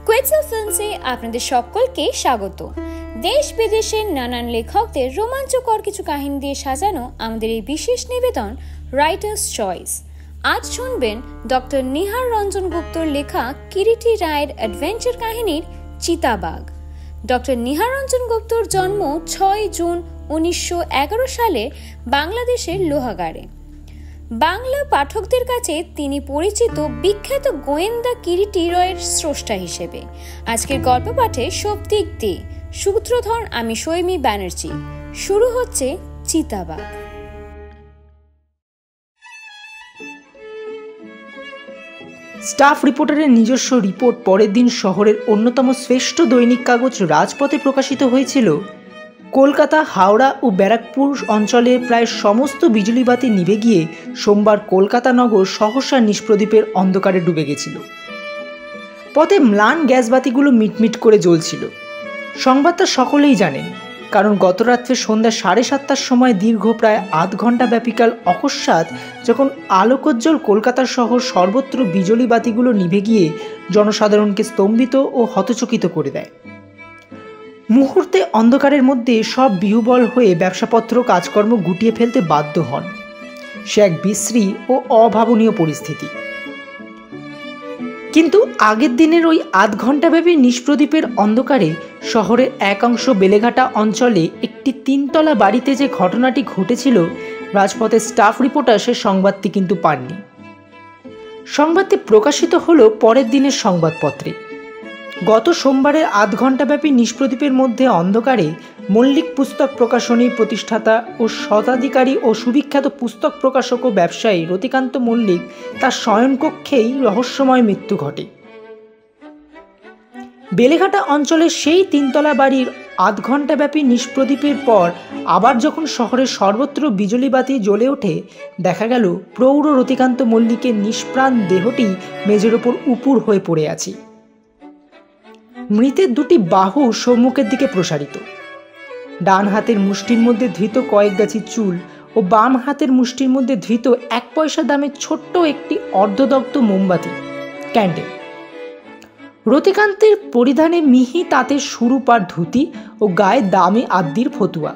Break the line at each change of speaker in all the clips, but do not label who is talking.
কোয়েটসেল ফিল্মসে আপনাদের সকলকে স্বাগত। দেশ বিদেশের নানান লেখকদের রোমাঞ্চকর কিছু কাহিনী দিয়ে সাজানো আমাদের এই বিশেষ নিবেদন রাইটার্স চয়েস। আজ শুনবেন ডক্টর নিহার রঞ্জন গুপ্তর লেখা কিরিটি রায়ের অ্যাডভেঞ্চার কাহিনীর চিতাবাঘ। ডক্টর নিহার রঞ্জন গুপ্তর জন্ম 6 জুন 1911 সালে বাংলাদেশের লোহাগাড়ে। বাংলা পাঠকদের কাছে তিনি পরিচিত বিখ্যাত গোয়েন্দা কিরিটি রয়ের স্রষ্টা হিসেবে। আজকের গল্প পাঠে শক্তিক দে, সূত্রধর আমি সৈমি ব্যানার্জি। শুরু হচ্ছে চিতাবাঘ।
স্টাফ রিপোর্টারের নিজস্ব রিপোর্ট পরের দিন শহরের অন্যতম শ্রেষ্ঠ দৈনিক কাগজ রাজপথে প্রকাশিত হয়েছিল। কলকাতা, হাওড়া ও ব্যারাকপুর অঞ্চলের প্রায় সমস্ত বিজুলিবাতি নিভে গিয়ে সোমবার কলকাতা নগর সহসা নিষ্প্রদীপের অন্ধকারে ডুবে গেছিল। পথে ম্লান গ্যাসবাতিগুলো মিটমিট করে জ্বলছিল। সংবাদটা সকলেই জানেন, কারণ গতরাত্রে সন্ধ্যা 7:30টার সময় দীর্ঘ প্রায় আধ ঘন্টা ব্যাপীকাল অকস্মাৎ যখন আলোকোজ্জ্বল কলকাতা শহর সর্বত্র বিজুলিবাতিগুলো নিভে গিয়ে জনসাধারণকে স্তম্ভিত ও হতচকিত করে দেয়। মুহূর্তে অন্ধকারের মধ্যে সব বিহ্বল হয়ে ব্যবসাপত্র কাজকর্ম গুটিয়ে ফেলতে বাধ্য হন। সে এক বিশ্রী ও অভাবনীয় পরিস্থিতি। কিন্তু আগের দিনের ওই আধ ঘণ্টাব্যাপী নিষ্প্রদীপের অন্ধকারে শহরের একাংশ বেলেঘাটা অঞ্চলে একটি 3তলা বাড়িতে যে ঘটনাটি ঘটেছিল, রাজপথের স্টাফ রিপোর্টার সে সংবাদটি কিন্তু পাননি। সংবাদটি প্রকাশিত হলো পরের দিনের সংবাদপত্রে। গত সোমবারের আধ ঘণ্টাব্যাপী নিষ্প্রদীপের মধ্যে অন্ধকারে মল্লিক পুস্তক প্রকাশনীর প্রতিষ্ঠাতা ও শতাধিকারী ও সুবিখ্যাত পুস্তক প্রকাশক ও ব্যবসায়ী রতিকান্ত মল্লিক তার শয়নকক্ষেই রহস্যময় মৃত্যু ঘটে। বেলেঘাটা অঞ্চলের সেই 3তলা বাড়ির আধ ঘণ্টাব্যাপী নিষ্প্রদীপের পর আবার যখন শহরের সর্বত্র বিজুলিবাতি জ্বলে ওঠে, দেখা গেল প্রৌঢ় রতিকান্ত মল্লিকের নিষ্প্রাণ দেহটি মেঝের ওপর উপুড় হয়ে পড়ে আছে। মৃতের দুটি বাহু সম্মুখের দিকে প্রসারিত। ডান হাতের মুষ্টির মধ্যে ধৃত কয়েক গাছি চুল ও বাম হাতের মুষ্টির মধ্যে ধৃত 1 পয়সা দামের ছোট্ট একটি অর্ধদগ্ধ মোমবাতি, ক্যান্ডেল। রতিকান্তের পরিধানে মিহি তাঁতের সুরূপার ধুতি ও গায়ে দামি আদ্যির ফতুয়া।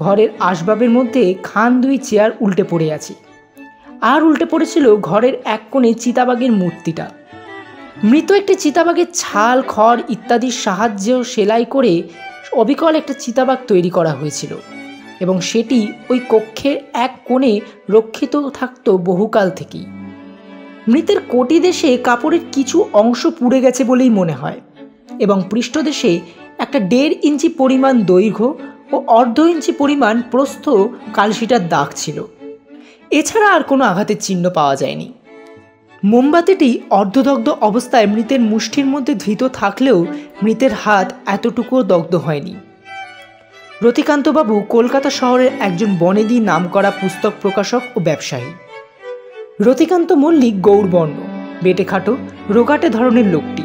ঘরের আসবাবের মধ্যে খান 2 চেয়ার উল্টে পড়ে আছে, আর উল্টে পড়েছিল ঘরের এক কোণে চিতাবাঘের মূর্তিটা। মৃত একটি চিতাবাঘের ছাল, খড় ইত্যাদির সাহায্যে সেলাই করে অবিকল একটা চিতাবাঘ তৈরি করা হয়েছিল এবং সেটি ওই কক্ষের এক কোণে রক্ষিত থাকত বহুকাল থেকেই। মৃতের কটিদেশে কাপড়ের কিছু অংশ পুড়ে গেছে বলেই মনে হয় এবং পৃষ্ঠদেশে একটা 1.5 ইঞ্চি পরিমাণ দৈর্ঘ্য ও অর্ধ ইঞ্চি পরিমাণ প্রস্থ কালশিটার দাগ ছিল। এছাড়া আর কোনো আঘাতের চিহ্ন পাওয়া যায়নি। মোমবাতিটি অর্ধদগ্ধ অবস্থায় মৃতের মুষ্টির মধ্যে ধৃত থাকলেও মৃতের হাত এতটুকুও দগ্ধ হয়নি। রতিকান্তবাবু কলকাতা শহরের একজন বনেদি নামকরা পুস্তক প্রকাশক ও ব্যবসায়ী। রতিকান্ত মল্লিক গৌরবর্ণ, বেটেখাটো, রোগাটে ধরনের লোকটি।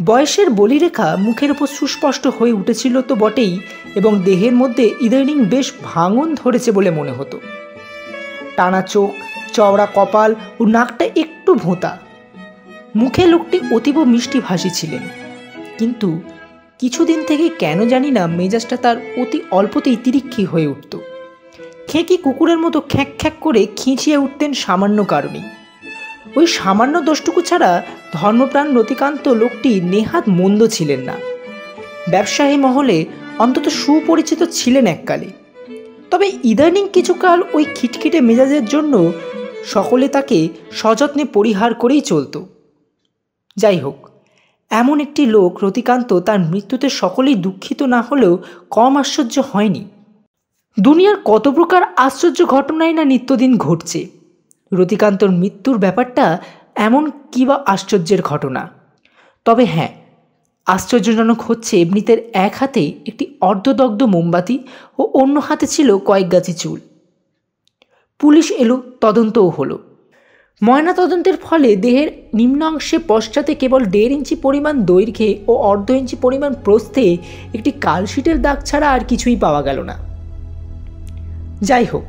বয়সের বলিরেখা মুখের উপর সুস্পষ্ট হয়ে উঠেছিল তো বটেই, এবং দেহের মধ্যে ইদানিং বেশ ভাঙন ধরেছে বলে মনে হতো। টানা চোখ, চওড়া কপাল ও নাকটা একটু ভোঁতা। মুখে লোকটি অতীব মিষ্টি ভাষী ছিলেন, কিন্তু কিছুদিন থেকে কেন জানি না মেজাজটা তার অতি অল্পতেই তিরিক্ষি হয়ে উঠত। খেঁকি কুকুরের মতো খ্যাঁক খ্যাঁক করে খিঁচিয়ে উঠতেন সামান্য কারণেই। ওই সামান্য দোষটুকু ছাড়া ধর্মপ্রাণ রতিকান্ত লোকটি নেহাত মন্দ ছিলেন না। ব্যবসায়ী মহলে অন্তত সুপরিচিত ছিলেন এককালে, তবে ইদানিং কিছুকাল ওই খিটখিটে মেজাজের জন্য সকলে তাকে সযত্নে পরিহার করেই চলত। যাই হোক, এমন একটি লোক রতিকান্ত তার মৃত্যুতে সকলেই দুঃখিত না হলেও কম আশ্চর্য হয়নি। দুনিয়ার কত প্রকার আশ্চর্য ঘটনাই না নিত্যদিন ঘটছে। রতিকান্তর মৃত্যুর ব্যাপারটা এমন কি বা আশ্চর্যের ঘটনা? তবে হ্যাঁ, আশ্চর্যজনক হচ্ছে মৃতের এক হাতে একটি অর্ধদগ্ধ মোমবাতি ও অন্য হাতে ছিল কয়েক গাছি চুল। পুলিশ এলো, তদন্তও হলো। ময়নাতদন্তের ফলে দেহের নিম্নাংশে পশ্চাতে কেবল 1.5 ইঞ্চি পরিমাণ দৈর্ঘ্যে ও অর্ধ ইঞ্চি পরিমাণ প্রস্থে একটি কালশিটের দাগ ছাড়া আর কিছুই পাওয়া গেল না। যাই হোক,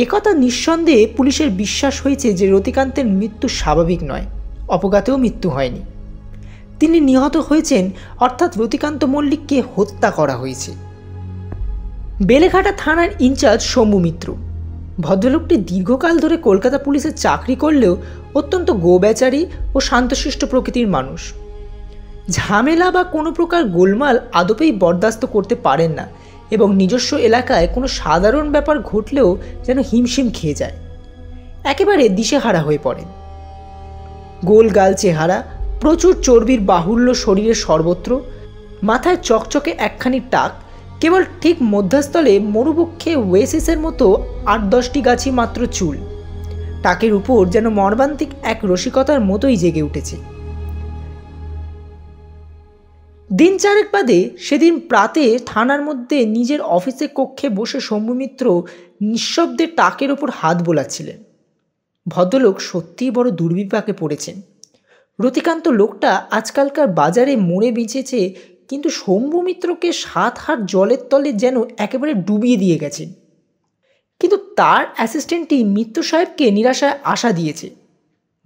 একথা নিঃসন্দেহে পুলিশের বিশ্বাস হয়েছে যে রতিকান্তের মৃত্যু স্বাভাবিক নয়, অপঘাতেও মৃত্যু হয়নি। তিনি নিহত হয়েছেন, অর্থাৎ রতিকান্ত মল্লিককে হত্যা করা হয়েছে। বেলেঘাটা থানার ইনচার্জ শম্ভু মিত্র। ভদ্রলোকটি দীর্ঘকাল ধরে কলকাতা পুলিশে চাকরি করলেও অত্যন্ত গোবেচারী ও শান্তশিষ্ট প্রকৃতির মানুষ। ঝামেলা বা কোনো প্রকার গোলমাল আদপেই বরদাস্ত করতে পারেন না এবং নিজস্ব এলাকায় কোনো সাধারণ ব্যাপার ঘটলেও যেন হিমশিম খেয়ে যায়, একেবারে দিশেহারা হয়ে পড়েন। গোলগাল চেহারা, প্রচুর চর্বির বাহুল্য শরীরের সর্বত্র, মাথায় চকচকে একখানি টাক, কেবল ঠিক মধ্যস্থলে মরুবক্ষে ওয়েসিসের মতো 8-10টি গাছি মাত্র চুল। টাকের উপর যেন মর্মান্তিক এক রসিকতার মতোই জেগে উঠেছে। দিন চারেক বাদে সেদিন প্রাতে থানার মধ্যে নিজের অফিসে কক্ষে বসে শম্ভু মিত্র নিঃশব্দে টাকের ওপর হাত বোলাচ্ছিলেন। ভদ্রলোক সত্যিই বড় দুর্বিপাকে পড়েছেন। রতিকান্ত লোকটা আজকালকার বাজারে মরে বেঁচেছে, কিন্তু শম্ভু মিত্রকে 7 হাত জলের তলে যেন একেবারে ডুবিয়ে দিয়ে গেছেন। কিন্তু তার অ্যাসিস্ট্যান্টটি মিত্র সাহেবকে নিরাশায় আশা দিয়েছে,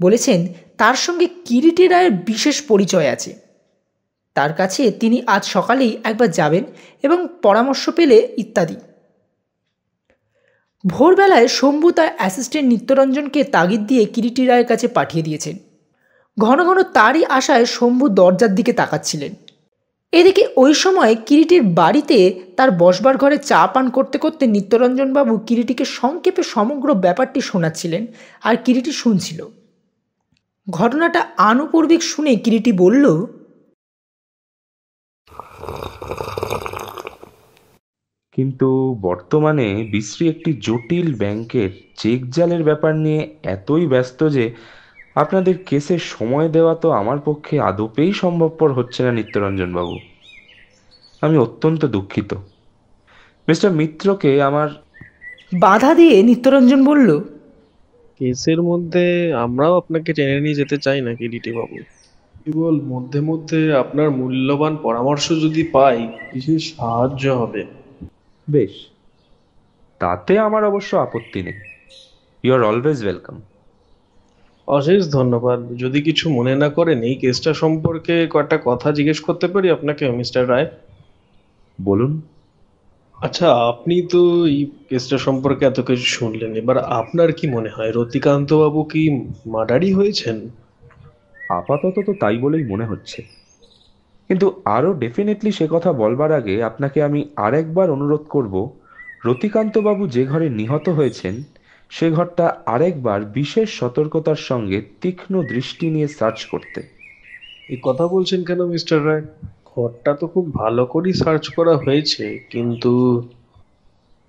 বলেছেন তার সঙ্গে কিরিটি রায়ের বিশেষ পরিচয় আছে, তার কাছে তিনি আজ সকালেই একবার যাবেন এবং পরামর্শ পেলে ইত্যাদি। ভোরবেলায় শম্ভু তার অ্যাসিস্ট্যান্ট নিত্যরঞ্জনকে তাগিদ দিয়ে কিরিটি রায়ের কাছে পাঠিয়ে দিয়েছেন। ঘন ঘন তারই আশায় শম্ভু দরজার দিকে তাকাচ্ছিলেন। এদিকে ওই সময় কিরিটির বাড়িতে তার বসবার ঘরে চা পান করতে করতে নিত্যরঞ্জনবাবু কিরিটিকে সংক্ষেপে সমগ্র ব্যাপারটি শোনাচ্ছিলেন, আর কিরিটি শুনছিল। ঘটনাটা আনুপূর্বিক শুনে কিরিটি বলল,
কিন্তু বর্তমানে বিশ্রী একটি জটিল ব্যাংকের চেক জালের ব্যাপার নিয়ে এতই ব্যস্ত যে আপনাদের কেসে সময় দেওয়া তো আমার পক্ষে আদপেই সম্ভবপর হচ্ছে না নিত্যরঞ্জনবাবু। আমি অত্যন্ত দুঃখিত। মিস্টার মিত্রকে আমার
বাধা দিয়ে নিত্যরঞ্জন বলল,
কেসের মধ্যে আমরাও আপনাকে টেনে নিয়ে যেতে চাই না কিরিটি বাবু, কেবল মধ্যে মধ্যে আপনার মূল্যবান পরামর্শ যদি পাই বিশেষ সাহায্য হবে।
বেশ, তাতে আমার অবশ্য আপত্তি নেই। You are always welcome.
অশেষ ধন্যবাদ। যদি কিছু মনে না করেন, এই কেসটা সম্পর্কে কয়েকটা কথা জিজ্ঞেস করতে পারি আপনাকে মিস্টার রায়?
বলুন।
আচ্ছা, আপনি তো এই কেসটা সম্পর্কে এত কিছু শুনলেন, এবার আপনার কি মনে হয় রতিকান্ত বাবু কি মার্ডারই হয়েছেন?
আপাতত তো তাই বলেই মনে হচ্ছে, কিন্তু আরও ডেফিনেটলি সে কথা বলবার আগে আপনাকে আমি আরেকবার অনুরোধ করব, রতিকান্তবাবু যে ঘরে নিহত হয়েছেন সে ঘরটা আরেকবার বিশেষ সতর্কতার সঙ্গে তীক্ষ্ণ দৃষ্টি নিয়ে সার্চ করতে।
এই কথা বলছেন কেন মিস্টার রায়? ঘরটা তো খুব ভালো করেই সার্চ করা হয়েছে,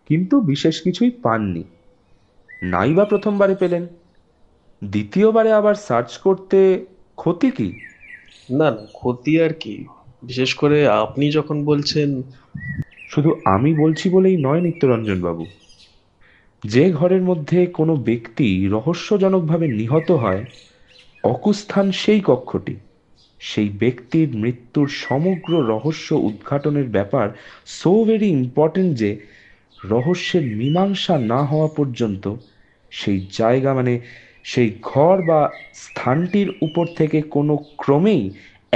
কিন্তু বিশেষ কিছুই পাননি। নাই বা প্রথমবারে পেলেন, দ্বিতীয়বারে আবার সার্চ করতে ক্ষতি কি?
না না, ক্ষতি আর কি, বিশেষ করে আপনি যখন বলছেন।
শুধু আমি বলছি বলেই নয় নিত্যরঞ্জনবাবু, যে ঘরের মধ্যে কোনো ব্যক্তি রহস্যজনকভাবে নিহত হয়, অকুস্থান সেই কক্ষটি, সেই ব্যক্তির মৃত্যুর সমগ্র রহস্য উদ্ঘাটনের ব্যাপার সো ভেরি ইম্পর্টেন্ট যে রহস্যের মীমাংসা না হওয়া পর্যন্ত সেই জায়গা সেই ঘর বা স্থানটির উপর থেকে কোনো ক্রমেই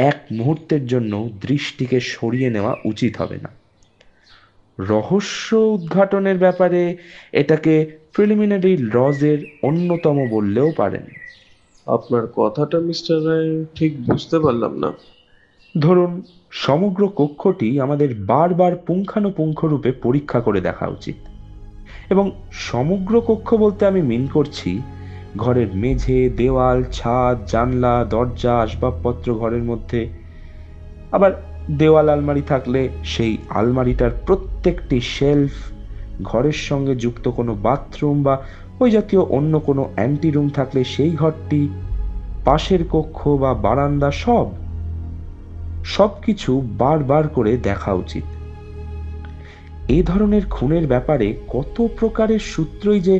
এক মুহূর্তের জন্য দৃষ্টিকে সরিয়ে নেওয়া উচিত হবে না। রহস্য উদ্ঘাটনের ব্যাপারে এটাকে প্রিলিমিনারি লজের অন্যতম বললেও পারেন।
আপনার কথাটা মিস্টার রায় ঠিক বুঝতে পারলাম না।
ধরুন, সমগ্র কক্ষটি আমাদের বারবার পুঙ্খানুপুঙ্খ রূপে পরীক্ষা করে দেখা উচিত, এবং সমগ্র কক্ষ বলতে আমি মিন করছি ঘরের মেঝে, দেওয়াল, ছাদ, জানলা, দরজা, আসবাবপত্র ঘরের মধ্যে। আবার দেওয়াল আলমারি থাকলে সেই আলমারিটার প্রত্যেকটি শেলফ, ঘরের সঙ্গে যুক্ত কোনো বাথরুম বা ওই জাতীয় অন্য কোনো অ্যান্টি রুম থাকলে সেই ঘরটি, পাশের কক্ষ বা বারান্দা, সব। সবকিছু বারবার করে দেখা উচিত। এই ধরনের খুনের ব্যাপারে কত প্রকারের সূত্রই যে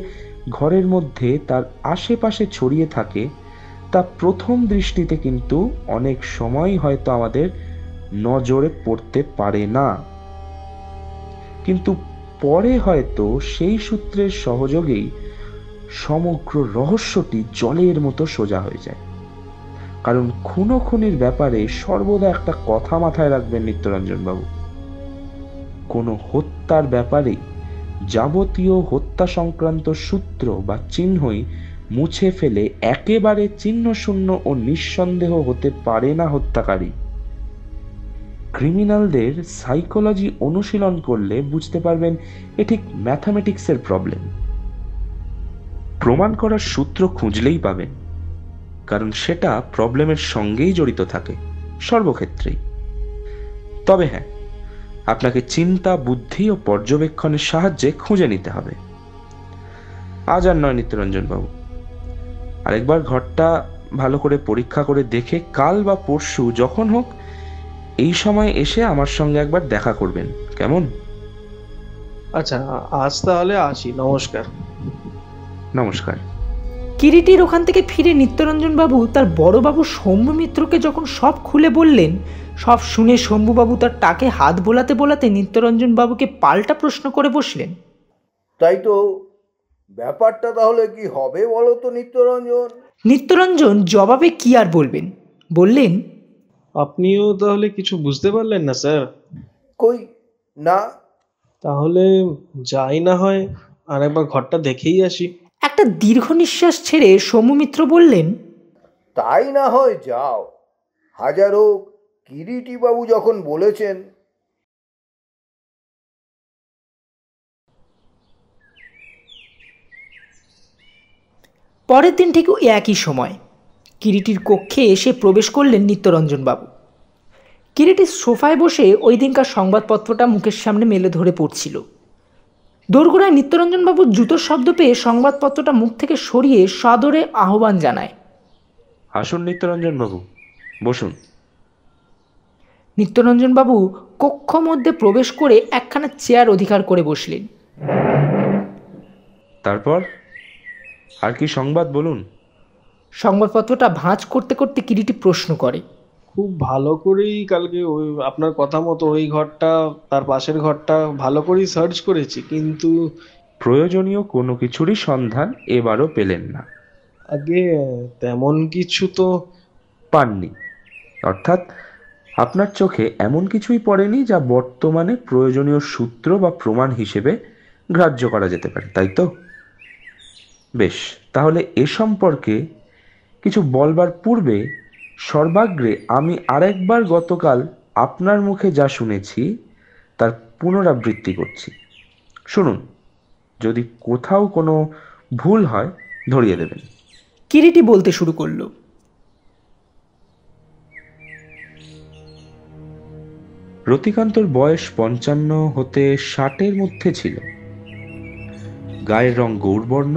ঘরের মধ্যে তার আশেপাশে ছড়িয়ে থাকে তা প্রথম দৃষ্টিতে কিন্তু অনেক সময় হয়তো আমাদের নজরে পড়তে পারে না, কিন্তু পরে হয়তো সেই সূত্রের সহযোগেই সমগ্র রহস্যটি জলের মতো সোজা হয়ে যায়। কারণ খুনোখুনির ব্যাপারে সর্বদা একটা কথা মাথায় রাখবেন নিত্যরঞ্জন বাবু, কোনো হত্যার ব্যাপারে যাবতীয় হত্যা সংক্রান্ত সূত্র বা চিহ্নই মুছে ফেলে একেবারে চিহ্নশূন্য ও নিঃসন্দেহ হতে পারে না হত্যাকারী। ক্রিমিনালদের সাইকোলজি অনুশীলন করলে বুঝতে পারবেন এ ঠিক ম্যাথামেটিক্সের প্রবলেম। প্রমাণ করার সূত্র খুঁজলেই পাবেন, কারণ সেটা প্রবলেমের সঙ্গেই জড়িত থাকে সর্বক্ষেত্রেই। তবে হ্যাঁ, আপনাকে চিন্তা, বুদ্ধি ও পর্যবেক্ষণের সাহায্যে খুঁজে নিতে হবে। আজ আর নয় নিত্যরঞ্জন বাবু, আরেকবার ঘরটা ভালো করে পরীক্ষা করে দেখে কাল বা পরশু যখন হোক এই সময় এসে আমার সঙ্গে একবার দেখা করবেন, কেমন?
আচ্ছা, আজ তাহলে আসি। নমস্কার।
নমস্কার।
কিরিটির ওখান থেকে ফিরে নিত্যরঞ্জনবাবু তার বড়বাবু শম্ভু মিত্রকে যখন সব খুলে বললেন, সব শুনে শম্ভুবাবু তার টাকে হাত বোলাতে বোলাতে নিত্যরঞ্জনবাবুকে পাল্টা প্রশ্ন করে বসলেন।
তাই তো, ব্যাপারটা তাহলে কি হবে বলো তো নিত্যরঞ্জন?
নিত্যরঞ্জন জবাবে কি আর বলবেন, বললেন,
আপনিও তাহলে কিছু বুঝতে পারলেন না স্যার?
কই না।
তাহলে যাই না হয়, আর একবার ঘরটা দেখেই আসি।
একটা দীর্ঘ নিঃশ্বাস ছেড়ে শম্ভু মিত্র বললেন,
তাই না হয় যাও, হাজারো কিরিটিবাবু যখন বলেছেন।
পরের দিন ঠিক একই সময় কিরিটির কক্ষে এসে প্রবেশ করলেন নিত্যরঞ্জনবাবু। কিরিটি সোফায় বসে ওই দিনকার সংবাদপত্রটা মুখের সামনে মেলে ধরে পড়ছিল। দোরগোড়ায় নিত্যরঞ্জনবাবুর জুতোর শব্দ পেয়ে সংবাদপত্রটা মুখ থেকে সরিয়ে সাদরে আহ্বান জানায়।
আসুন নিত্যরঞ্জন বাবু, বসুন।
নিত্যরঞ্জনবাবু কক্ষ মধ্যে প্রবেশ করে একখানা চেয়ার অধিকার করে বসলেন।
তারপর আর কি সংবাদ বলুন?
সংবাদপত্রটা ভাঁজ করতে করতে কিরিটি প্রশ্ন করে।
খুব ভালো করেই কালকে ওই আপনার কথা মতো ওই ঘরটা, তার পাশের ঘরটা ভালো করেই সার্চ করেছি, কিন্তু
প্রয়োজনীয় কোনো কিছুরই সন্ধান এবারও পেলেন না?
আগে তেমন কিছু তো
পাননি, অর্থাৎ আপনার চোখে এমন কিছুই পড়েনি যা বর্তমানে প্রয়োজনীয় সূত্র বা প্রমাণ হিসেবে গ্রাহ্য করা যেতে পারে, তাই তো? বেশ, তাহলে এ সম্পর্কে কিছু বলবার পূর্বে সর্বাগ্রে আমি আরেকবার গতকাল আপনার মুখে যা শুনেছি তার পুনরাবৃত্তি করছি। শুনুন, যদি কোথাও কোনো ভুল হয় ধরিয়ে দেবেন।
কিরিটি বলতে শুরু করলো।
রতিকান্তর বয়স 55 হতে 60-এর মধ্যে ছিল। গায়ের রং গৌরবর্ণ,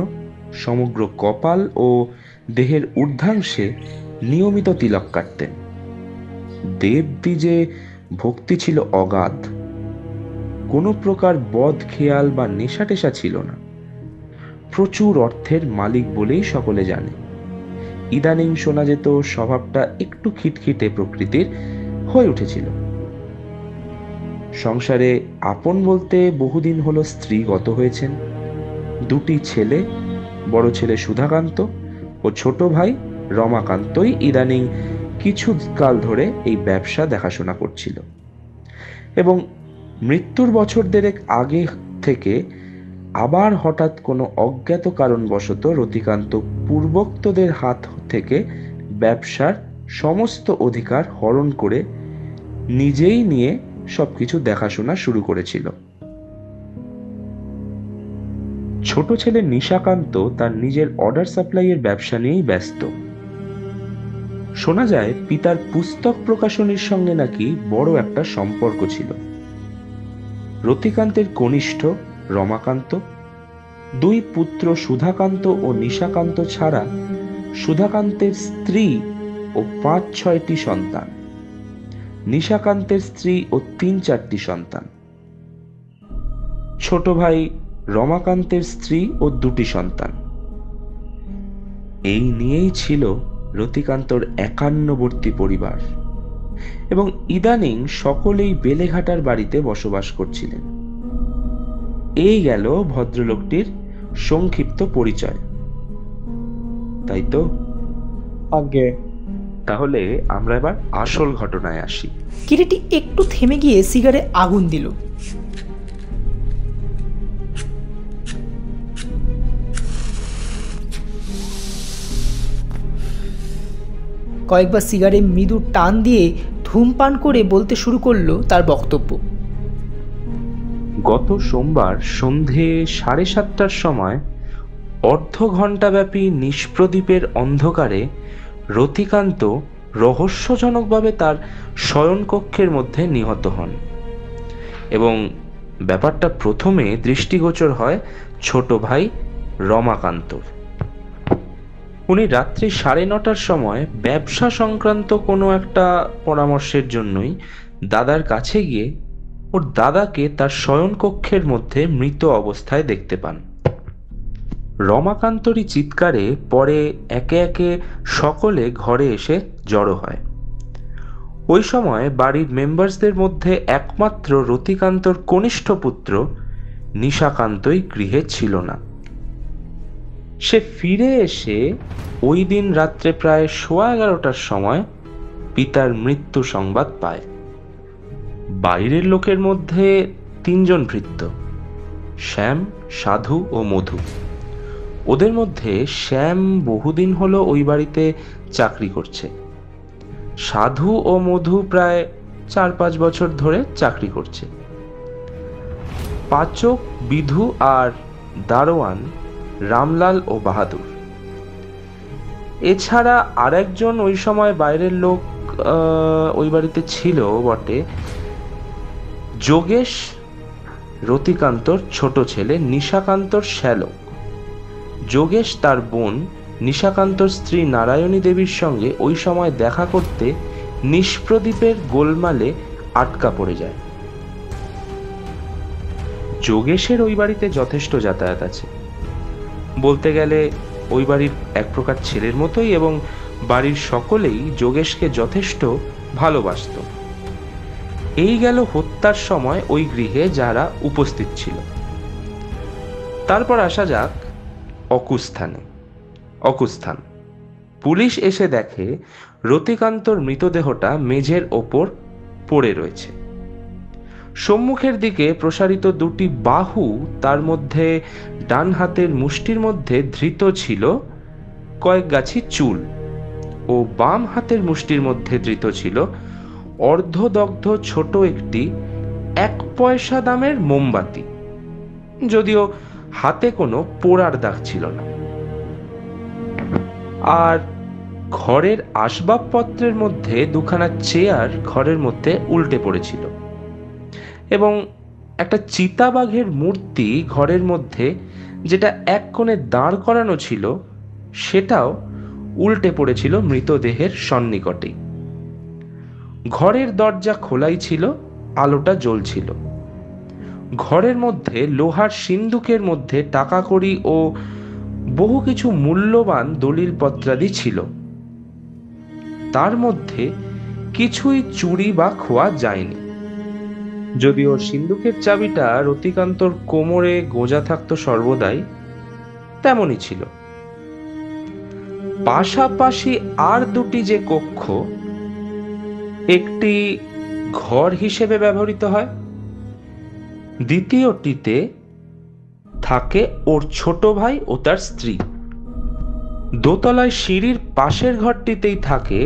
সমগ্র কপাল ও দেহের ঊর্ধ্বাংশে নিয়মিত তিলক কাটতেন। দেবদ্বিজে ভক্তি ছিল অগাধ, কোনো প্রকার বদ খেয়াল বা নেশা টেশা ছিল না। প্রচুর অর্থের মালিক বলেই সকলে জানে। ইদানিং শোনা যেত স্বভাবটা একটু খিটখিটে প্রকৃতির হয়ে উঠেছিল। সংসারে আপন বলতে বহুদিন হলো স্ত্রী গত হয়েছেন। দুটি ছেলে, বড় ছেলে সুধাকান্ত ও ছোট ভাই রমাকান্তই ইদানিং কিছু কাল ধরে এই ব্যবসা দেখাশোনা করছিল, এবং মৃত্যুর বছর দেড়েক আগে থেকে আবার হঠাৎ কোনো অজ্ঞাত কারণবশত রতিকান্ত পূর্বোক্তদের হাত থেকে ব্যবসার সমস্ত অধিকার হরণ করে নিজেই নিয়ে সবকিছু দেখাশোনা শুরু করেছিল। ছোট ছেলে নিশাকান্ত তার নিজের অর্ডার সাপ্লাইয়ের ব্যবসা নিয়েই ব্যস্ত। শোনা যায় পিতার পুস্তক প্রকাশনীর সঙ্গে নাকি বড় একটা সম্পর্ক ছিল। রতিকান্তের কনিষ্ঠ রমাকান্ত, দুই পুত্র সুধাকান্ত ও নিশাকান্ত ছাড়া সুধাকান্তের স্ত্রী ও 5-6টি সন্তান। নিশাকান্তের স্ত্রী ও 3-4টি সন্তান, ছোট ভাই রমাকান্তের স্ত্রী ও 2টি সন্তান। এই নিয়েই ছিল রতিকান্তর একান্নবর্তী পরিবার, এবং ইদানিং সকলেই বেলেঘাটার বাড়িতে বসবাস করছিলেন। এই গেল ভদ্রলোকটির সংক্ষিপ্ত পরিচয়, তাই তো?
আগে
তাহলে আমরা এবার আসল ঘটনায় আসি।
কিরিটি একটু থেমে গিয়ে সিগারে আগুন দিল। কয়েকবার সিগারে মৃদু টান দিয়ে ধূমপান করে বলতে শুরু করলো তার বক্তব্য।
গত সোমবার সন্ধে 7:30টার সময় অর্ধ ঘণ্টাব্যাপী নিষ্প্রদীপের অন্ধকারে রতিকান্ত রহস্যজনকভাবে তার শয়নকক্ষের মধ্যে নিহত হন, এবং ব্যাপারটা প্রথমে দৃষ্টিগোচর হয় ছোট ভাই রমাকান্তর। উনি রাত্রি 9:30টার সময় ব্যবসা সংক্রান্ত কোনো একটা পরামর্শের জন্যই দাদার কাছে গিয়ে ওর দাদাকে তার শয়নকক্ষের মধ্যে মৃত অবস্থায় দেখতে পান। রমাকান্তরই চিৎকারে পরে একে একে সকলে ঘরে এসে জড়ো হয়। ওই সময় বাড়ির মেম্বার্সদের মধ্যে একমাত্র রতিকান্তর কনিষ্ঠ পুত্র নিশাকান্তই গৃহে ছিল না। সে ফিরে এসে ওই দিন রাত্রে প্রায় 11:15টার সময় পিতার মৃত্যু সংবাদ পায়। বাইরের লোকের মধ্যে 3 জন ভৃত্য, শ্যাম, সাধু ও মধু। ওদের মধ্যে শ্যাম বহুদিন হলো ওই বাড়িতে চাকরি করছে। সাধু ও মধু প্রায় 4-5 বছর ধরে চাকরি করছে। পাচক, বিধু আর দারোয়ান রামলাল ও বাহাদুর। এছাড়া আরেকজন ওই সময় বাইরের লোক ওই বাড়িতে ছিল বটে, যোগেশ, রতিকান্তর ছোট ছেলে নিশাকান্তর শ্যালক। যোগেশ তার বোন নিশাকান্তর স্ত্রী নারায়ণী দেবীর সঙ্গে ওই সময় দেখা করতে নিষ্প্রদীপের গোলমালে আটকা পড়ে যায়। যোগেশের ওই বাড়িতে যথেষ্ট যাতায়াত আছে, বলতে গেলে ওই বাড়ির এক প্রকার ছেলের মতোই, এবং বাড়ির সকলেই যোগেশকে যথেষ্ট ভালোবাসত। এই গেল হত্যার সময় ওই গৃহে যারা উপস্থিত ছিল। তারপর আসা যাক অকুস্থান। পুলিশ এসে দেখে রতিকান্তর মৃতদেহটা মেঝের ওপর পড়ে রয়েছে। সম্মুখের দিকে প্রসারিত 2টি বাহু, তার মধ্যে ডান হাতের মুষ্টির মধ্যে ধৃত ছিল কয়েক গাছি চুল, ও বাম হাতের মুষ্টির মধ্যে ধৃত ছিল অর্ধদগ্ধ ছোট একটি 1 পয়সা দামের মোমবাতি, যদিও হাতে কোনো পোড়ার দাগ ছিল না। আর ঘরের আসবাবপত্রের মধ্যে 2খানা চেয়ার ঘরের মধ্যে উল্টে পড়েছিল, এবং একটা চিতাবাঘের মূর্তি ঘরের মধ্যে, যেটা এক কোণে দাঁড় করানো ছিল, সেটাও উল্টে পড়েছিল মৃতদেহের সন্নিকটেই। ঘরের দরজা খোলাই ছিল, আলোটা জ্বলছিল। ঘরের মধ্যে লোহার সিন্দুকের মধ্যে টাকা কড়ি ও বহু কিছু মূল্যবান দলিলপত্রাদি ছিল। তার মধ্যে কিছুই চুরি বা খোয়া যায়নি, যদিও সিন্দুকের চাবিটা রতিকান্তর কোমরে গোঁজা থাকতো সর্বদাই, তেমনই ছিল। পাশাপাশি আর 2টি যে কক্ষ, একটি ঘর হিসেবে ব্যবহৃত হয়, দ্বিতীয়টিতে থাকে ওর ছোট ভাই ও তার স্ত্রী। দোতলায় সিঁড়ির পাশের ঘরটিতেই থাকে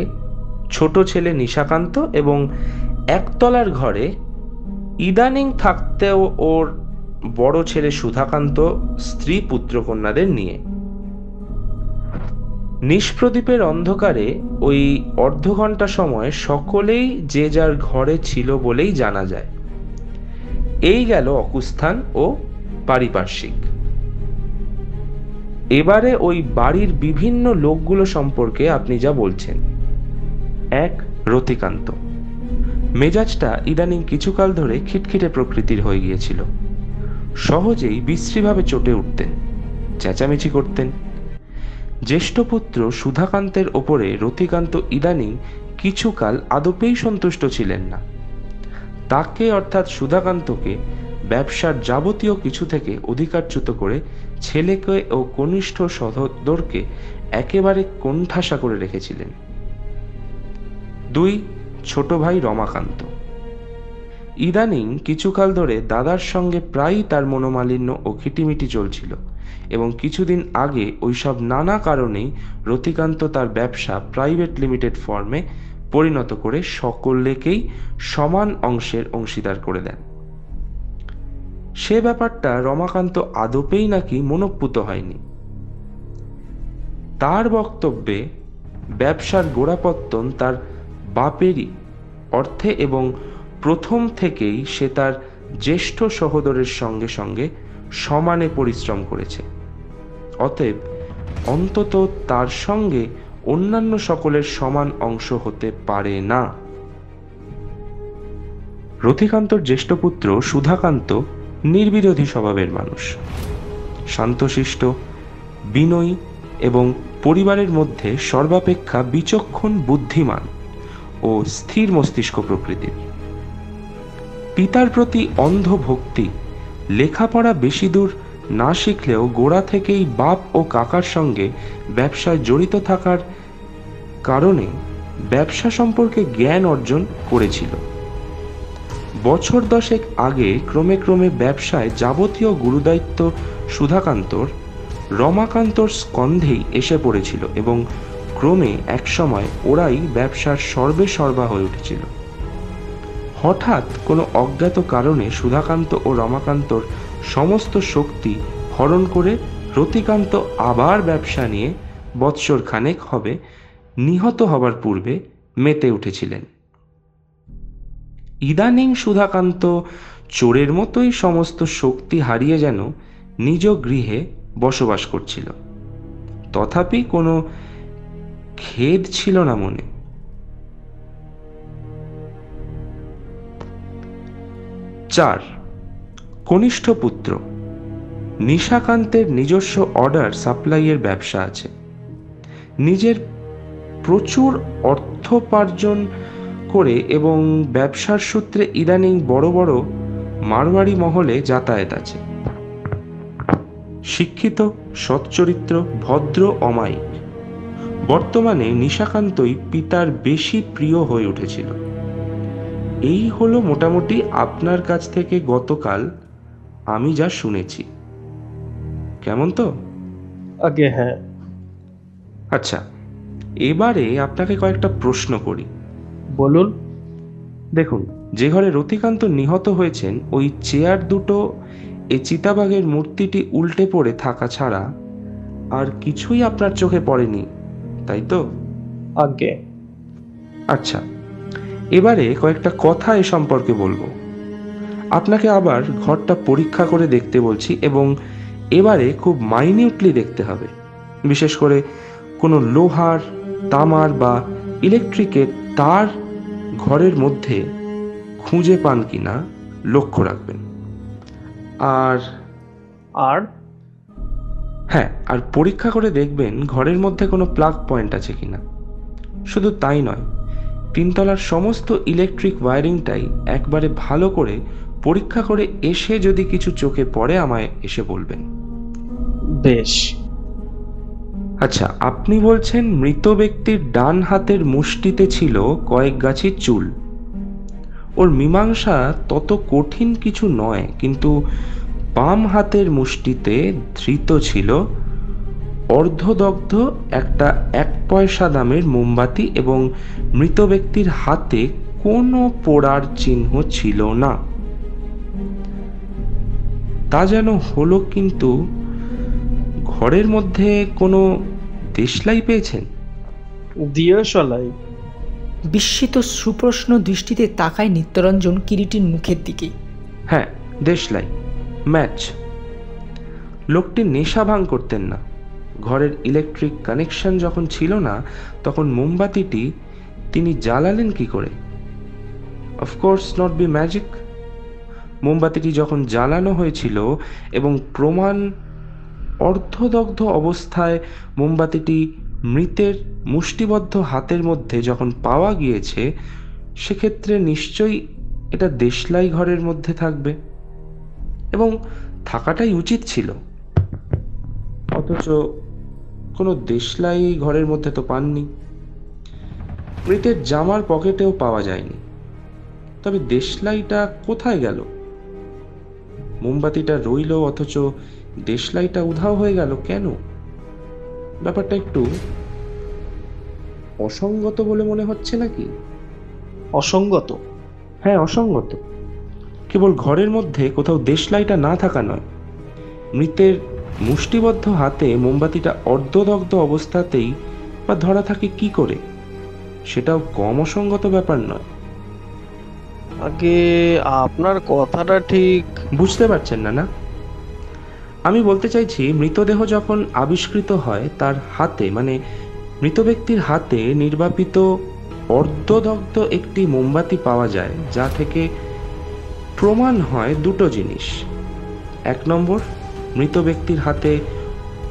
ছোট ছেলে নিশাকান্ত, এবং একতলার ঘরে ইদানিং থাকতেও ওর বড় ছেলে সুধাকান্ত, স্ত্রী পুত্রকন্যাদের নিয়ে। নিষ্প্রদীপের অন্ধকারে ওই অর্ধ ঘন্টা সময় সকলেই যে যার ঘরে ছিল বলেই জানা যায়। এই গেল অকুস্থান ও পারিপার্শ্বিক। এবারে ওই বাড়ির বিভিন্ন লোকগুলো সম্পর্কে আপনি যা বলছেন। 1. রতিকান্ত। মেজাজটা ইদানিং কিছুকাল ধরে খিটখিটে প্রকৃতির হয়ে গিয়েছিল। সহজেই বিশ্রীভাবে চটে উঠতেন, চেঁচামেচি করতেন। জ্যেষ্ঠ পুত্র সুধাকান্তের ওপরে রতিকান্ত ইদানিং কিছুকাল আদপেই সন্তুষ্ট ছিলেন না। তাকে অর্থাৎ সুধাকান্তকে ব্যবসার যাবতীয় কিছু থেকে অধিকারচ্যুত করে ছেলেকে ও কনিষ্ঠ সহোদরকে একেবারে কোণঠাসা করে রেখেছিলেন। 2. ছোট ভাই রমাকান্ত। ইদানিং কিছুকাল ধরে দাদার সঙ্গে প্রায়ই তার মনোমালিন্য ও খিটিমিটি চলছিল এবং কিছুদিন আগে ওইসব নানা কারণেই রতিকান্ত তার ব্যবসা প্রাইভেট লিমিটেড ফর্মে পরিণত করে সকলকেই সমান অংশের অংশীদার করে দেন। সে ব্যাপারটা রমাকান্ত আদপেই নাকি মনোপুত হয়নি। তার বক্তব্যে ব্যবসার গোড়াপত্তন তার বাপেরই অর্থে এবং প্রথম থেকেই সে তার জ্যেষ্ঠ সহোদরের সঙ্গে সঙ্গে সমানে পরিশ্রম করেছে। অতএব অন্তত তার সঙ্গে অন্যান্য সকলের সমান অংশ হতে পারে না। রতিকান্তর জ্যেষ্ঠ পুত্র সুধাকান্ত নির্বিরোধী স্বভাবের মানুষ, শান্তশিষ্ট, বিনয়ী এবং পরিবারের মধ্যে সর্বাপেক্ষা বিচক্ষণ, বুদ্ধিমান ও স্থির মস্তিষ্ক প্রকৃতির। পিতার প্রতি অন্ধ ভক্তি, লেখাপড়া বেশি দূর না শিখলেও গোড়া থেকেই বাপ ও কাকার সঙ্গে ব্যবসায় জড়িত থাকার কারণে ব্যবসা সম্পর্কে জ্ঞান অর্জন করেছিল। বছর 10 আগে ক্রমে ক্রমে ব্যবসায় যাবতীয় গুরুদায়িত্ব সুধাকান্তর রমাকান্তর স্কন্ধেই এসে পড়েছিল এবং ক্রমে একসময় ওরাই ব্যবসার সর্বে সর্বা হয়ে উঠেছিল। হঠাৎ কোনো অজ্ঞাত কারণে সুধাকান্ত ও রমাকান্তর সমস্ত শক্তি হরণ করে রতিকান্ত আবার ব্যবসা নিয়ে বৎসর খানেক হবে নিহত হবার পূর্বে মেতে উঠেছিলেন। ইদানিং সুধাকান্ত চোরের মতোই সমস্ত শক্তি হারিয়ে যেন নিজ গৃহে বসবাস করছিল। তথাপি কোনো খেদ ছিল না মনে। 4. কনিষ্ঠ পুত্র। নিশাকান্তের নিজস্ব অর্ডার সাপ্লাইয়ের ব্যবসা আছে। নিজের প্রচুর অর্থোপার্জন করে এবং ব্যবসার সূত্রে ইদানিং বড় বড় মারওয়াড়ি মহলে যাতায়াত আছে। শিক্ষিত, সচ্চরিত্র, ভদ্র, অমায়িক। বর্তমানে নিশাকান্তই পিতার বেশি প্রিয় হয়ে উঠেছিল। এই হলো মোটামুটি আপনার কাছ থেকে গতকাল আমি যা শুনেছি। কেমন তো?
আগে হ্যাঁ।
আচ্ছা, এবারে আপনাকে কয়েকটা প্রশ্ন করি।
বলুন।
দেখুন, যে ঘরে রতিকান্ত নিহত হয়েছেন ওই চেয়ার দুটো এ চিতাবাঘের মূর্তিটি উল্টে পড়ে থাকা ছাড়া আর কিছুই আপনার চোখে পড়েনি, তাই তো?
আগে।
আচ্ছা, এবারে কয়েকটা কথা এ সম্পর্কে বলবো। আপনাকে আবার ঘরটা পরীক্ষা করে দেখতে বলছি এবং এবারে খুব মাইনিউটলি দেখতে হবে। বিশেষ করে কোনো লোহার, তামার বা ইলেকট্রিকের তার ঘরের মধ্যে খুঁজে পান কিনা লক্ষ্য রাখবেন। আর হ্যাঁ, আর পরীক্ষা করে দেখবেন ঘরের মধ্যে কোনো প্লাগ পয়েন্ট আছে কিনা। শুধু তাই নয়, 3 তলার সমস্ত ইলেকট্রিক ওয়্যারিংটাই একবারে ভালো করে পরীক্ষা করে এসে যদি কিছু চোখে পড়ে আমায় এসে বলবেন।
বেশ।
আচ্ছা, আপনি বলছেন মৃত ব্যক্তির ডান হাতের মুষ্টিতে ছিল কয়েক গাছি চুল। ওর মীমাংসা তত কঠিন কিছু নয়, কিন্তু বাম হাতের মুষ্টিতে ধৃত ছিল অর্ধদগ্ধ একটা 1 পয়সা দামের মোমবাতি এবং মৃত ব্যক্তির হাতে কোনো পোড়ার চিহ্ন ছিল না। তা যেন হলো, কিন্তু ঘরের মধ্যে কোনো দেশলাই পেয়েছেন?
দিয়াশলাই।
বিস্মিত সুপ্রশ্ন দৃষ্টিতে তাকায় নিত্যরঞ্জন কিরিটির মুখের দিকে।
হ্যাঁ, দেশলাই, ম্যাচ। লোকটি নেশা ভাঙ করতেন না। ঘরের ইলেকট্রিক কানেকশন যখন ছিল না, তখন মোমবাতিটি তিনি জ্বালালেন কি করে? Of course not be magic. মোমবাতিটি যখন জ্বালানো হয়েছিল এবং প্রমাণ অর্ধদগ্ধ অবস্থায় মোমবাতিটি মৃতের মুষ্টিবদ্ধ হাতের মধ্যে যখন পাওয়া গিয়েছে, সেক্ষেত্রে নিশ্চয়ই এটা দেশলাই ঘরের মধ্যে থাকবে এবং থাকাটাই উচিত ছিল। অথচ কোনো দেশলাই ঘরের মধ্যে তো পাননি। মৃতের জামার পকেটেও পাওয়া যায়নি। তবে দেশলাইটা কোথায় গেল? মোমবাতিটা রইল অথচ দেশলাইটা উধাও হয়ে গেল কেন? ব্যাপারটা একটু অসঙ্গত বলে মনে হচ্ছে নাকি?
অসঙ্গত?
হ্যাঁ, অসঙ্গত। কেবল ঘরের মধ্যে কোথাও দেশলাইটা না থাকা নয়, মৃতের মুষ্টিবদ্ধ হাতে মোমবাতিটা অর্ধদগ্ধ অবস্থাতেই বা ধরা থাকে কি করে, সেটাও কম অসঙ্গত ব্যাপার নয়।
আগে আপনার কথাটা ঠিক
বুঝতে পারছেন না? আমি বলতে চাইছি, মৃতদেহ যখন আবিষ্কৃত হয় তার হাতে, মানে মৃত ব্যক্তির হাতে নির্বাপিত অর্ধদগ্ধ একটি মোমবাতি পাওয়া যায়, যা থেকে প্রমাণ হয় দুটো জিনিস। 1 নম্বর, মৃত ব্যক্তির হাতে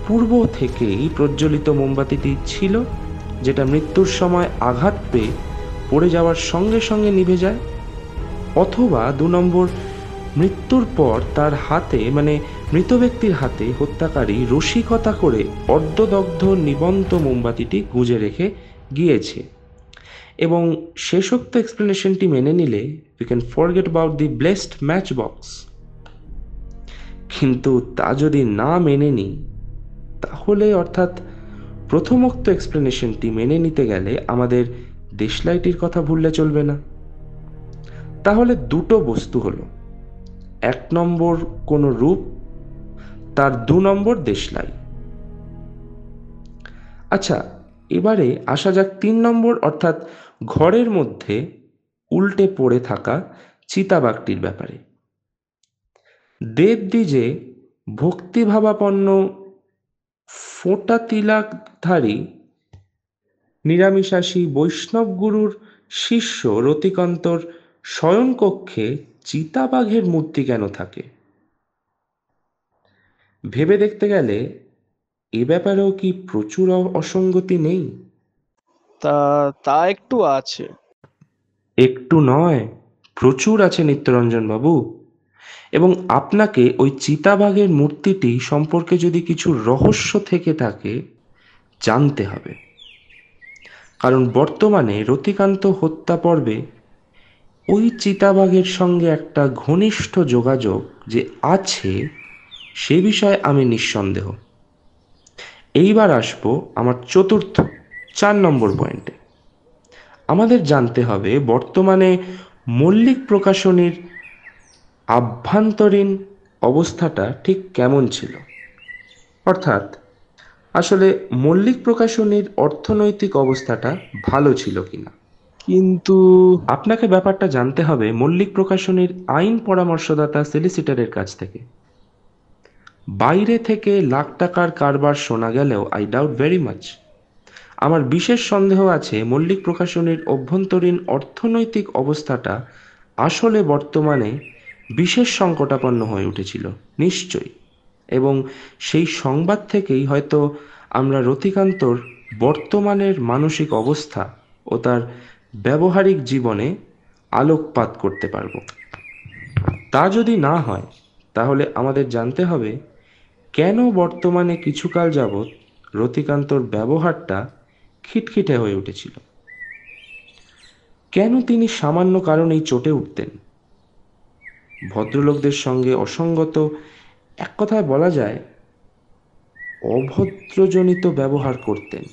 পূর্ব থেকেই প্রজ্বলিত মোমবাতিটি ছিল, যেটা মৃত্যুর সময় আঘাত পেয়ে পড়ে যাওয়ার সঙ্গে সঙ্গে নিভে যায়। অথবা 2 নম্বর, মৃত্যুর পর তার হাতে, মানে মৃত ব্যক্তির হাতে হত্যাকারী রসিকতা করে অর্ধদগ্ধ নিবন্ত মোমবাতিটি গুঁজে রেখে গিয়েছে। এবং শেষোক্ত এক্সপ্লেনেশনটি মেনে নিলে we can forget about the blessed matchbox। কিন্তু তা যদি না মেনে নিই, তাহলে অর্থাৎ প্রথমোক্ত এক্সপ্লেনেশনটি মেনে নিতে গেলে আমাদের দেশলাইটির কথা ভুললে চলবে না। তাহলে দুটো বস্তু হলো, 1 নম্বর কোনো রূপ, তার 2 নম্বর দেশলাই। আচ্ছা, এবারে আসা যাক 3 নম্বর, অর্থাৎ ঘরের মধ্যে উল্টে পড়ে থাকা চিতাবাঘটির ব্যাপারে। দেবদ্বিজে ভক্তিভাবাপন্ন ফোঁটা তিলকধারী নিরামিষাশী বৈষ্ণব গুরুর শিষ্য রতিকান্তর শয়নকক্ষে চিতাবাঘের মূর্তি কেন থাকে? ভেবে দেখতে গেলে এ ব্যাপারেও কি প্রচুর অসঙ্গতি নেই?
তা তা একটু আছে।
একটু নয়, প্রচুর আছে নিত্যরঞ্জন বাবু। এবং আপনাকে ওই চিতাবাঘের মূর্তিটি সম্পর্কে যদি কিছু রহস্য থেকে থাকে, জানতে হবে। কারণ বর্তমানে রতিকান্ত হত্যা পর্বে ওই চিতাবাঘের সঙ্গে একটা ঘনিষ্ঠ যোগাযোগ যে আছে, সে বিষয়ে আমি নিঃসন্দেহ। এইবার আসবো আমার চতুর্থ 4 নম্বর পয়েন্টে। আমাদের জানতে হবে বর্তমানে মল্লিক প্রকাশনীর আভ্যন্তরীণ অবস্থাটা ঠিক কেমন ছিল। অর্থাৎ আসলে মল্লিক প্রকাশনীর অর্থনৈতিক অবস্থাটা ভালো ছিল কিনা।
কিন্তু
আপনাকে ব্যাপারটা জানতে হবে মল্লিক প্রকাশনীর আইন পরামর্শদাতা সলিসিটরের কাছ থেকে। বাইরে থেকে লাখ টাকার কারবার শোনা গেলেও আই ডাউট ভেরি মাচ। আমার বিশেষ সন্দেহ আছে মল্লিক প্রকাশনীর অভ্যন্তরীণ অর্থনৈতিক অবস্থাটা আসলে বর্তমানে বিশেষ সংকটাপন্ন হয়ে উঠেছিল নিশ্চয়ই। এবং সেই সংবাদ থেকেই হয়তো আমরা রতিকান্তর বর্তমানের মানসিক অবস্থা ও তার ব্যবহারিক জীবনে আলোকপাত করতে পারব। তা যদি না হয়, তাহলে আমাদের জানতে হবে কেন বর্তমানে কিছুকাল যাবৎ রতিকান্তর ব্যবহারটা খিটখিটে হয়ে উঠেছিল। কেন তিনি সামান্য কারণেই চটে উঠতেন, ভদ্রলোকদের সঙ্গে অসঙ্গত, এক কথায় বলা যায় অভদ্রজনিত ব্যবহার করতেন।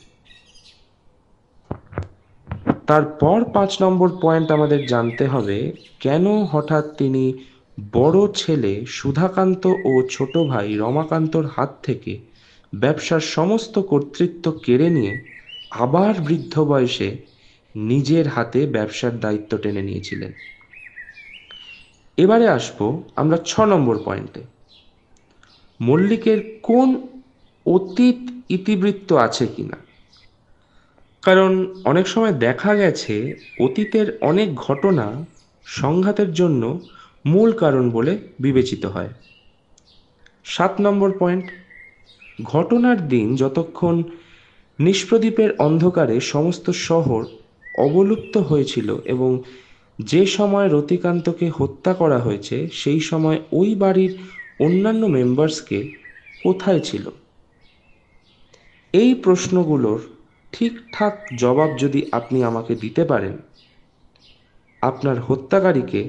তারপর 5 নম্বর পয়েন্ট আমাদের জানতে হবে কেন হঠাৎ তিনি বড় ছেলে সুধাকান্ত ও ছোট ভাই রমাকান্তর হাত থেকে ব্যবসার সমস্ত কর্তৃত্ব কেড়ে নিয়ে আবার বৃদ্ধ বয়সে নিজের হাতে ব্যবসার দায়িত্ব টেনে নিয়েছিলেন। এবারে আসবো আমরা 6 নম্বর পয়েন্টে। মল্লিকের কোন অতীত ইতিবৃত্ত আছে কিনা। কারণ অনেক সময় দেখা গেছে অতীতের অনেক ঘটনা সংঘাতের জন্য মূল কারণ বলে বিবেচিত হয়। 7 নম্বর পয়েন্ট, ঘটনার দিন যতক্ষণ নিষ্প্রদীপের অন্ধকারে সমস্ত শহর অবলুপ্ত হয়েছিল এবং যে সময় রতিকান্তকে হত্যা করা হয়েছে সেই সময় ওই বাড়ির অন্যান্য মেম্বার্সকে কোথায় ছিল? এই প্রশ্নগুলোর ঠিকঠাক জবাব যদি আপনি আমাকে দিতে পারেন, আপনার হত্যাকারীকে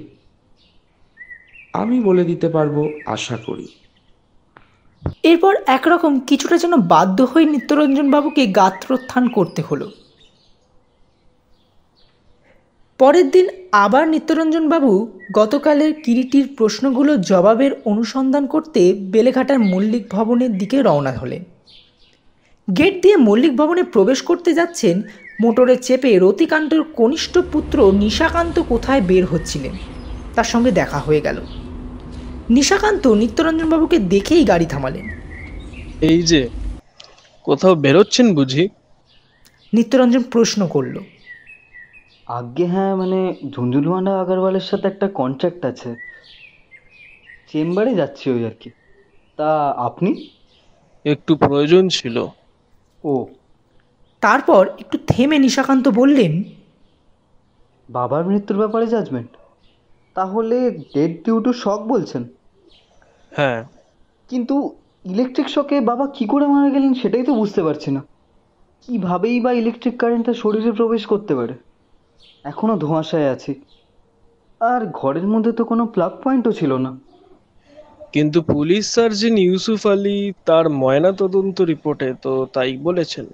আমি বলে দিতে পারবো, আশা করি।
এরপর একরকম কিছুটা যেন বাধ্য হয়ে নিত্যরঞ্জন বাবুকে গাত্রোত্থান করতে হলো। পরের দিন আবার নিত্যরঞ্জন বাবু গতকালের কিরিটির প্রশ্নগুলোর জবাবের অনুসন্ধান করতে বেলেঘাটার মল্লিক ভবনের দিকে রওনা হলেন। গেট দিয়ে মল্লিক ভবনে প্রবেশ করতে যাচ্ছেন, মোটরে চেপে রতিকান্তর কনিষ্ঠ পুত্র নিশাকান্ত কোথায় বের হচ্ছিলেন তার সঙ্গে দেখা হয়ে গেল। নিশাকান্ত নিত্যরঞ্জন বাবুকে দেখেই গাড়ি থামালেন।
এই যে, কোথাও বেরোচ্ছেন বুঝি?
নিত্যরঞ্জন প্রশ্ন করল।
আজ্ঞে হ্যাঁ, মানে ঝুনঝুনওয়ালা আগারওয়ালের সাথে একটা কন্ট্রাক্ট আছে, চেম্বারে যাচ্ছি ওই আর কি। তা আপনি?
একটু প্রয়োজন ছিল।
ও,
তারপর একটু থেমে নিশাকান্ত বললেন,
বাবার মৃত্যুর ব্যাপারে জাজমেন্ট? তাহলে ডেড ডিউ টু শক বলছেন?
হ্যাঁ।
কিন্তু ইলেকট্রিক শকে বাবা কি করে মারা গেলেন সেটাই তো বুঝতে পারছি না। কীভাবেই বা ইলেকট্রিক কারেন্টটা শরীরে প্রবেশ করতে পারে? এখনও ধোঁয়াশায় আছি। আর ঘরের মধ্যে তো কোনো প্লাগ পয়েন্টও ছিল না।
কিন্তু পুলিশ সার্জন ইউসুফ আলী তার ময়না তদন্ত রিপোর্টে তো তাই বলেছেন।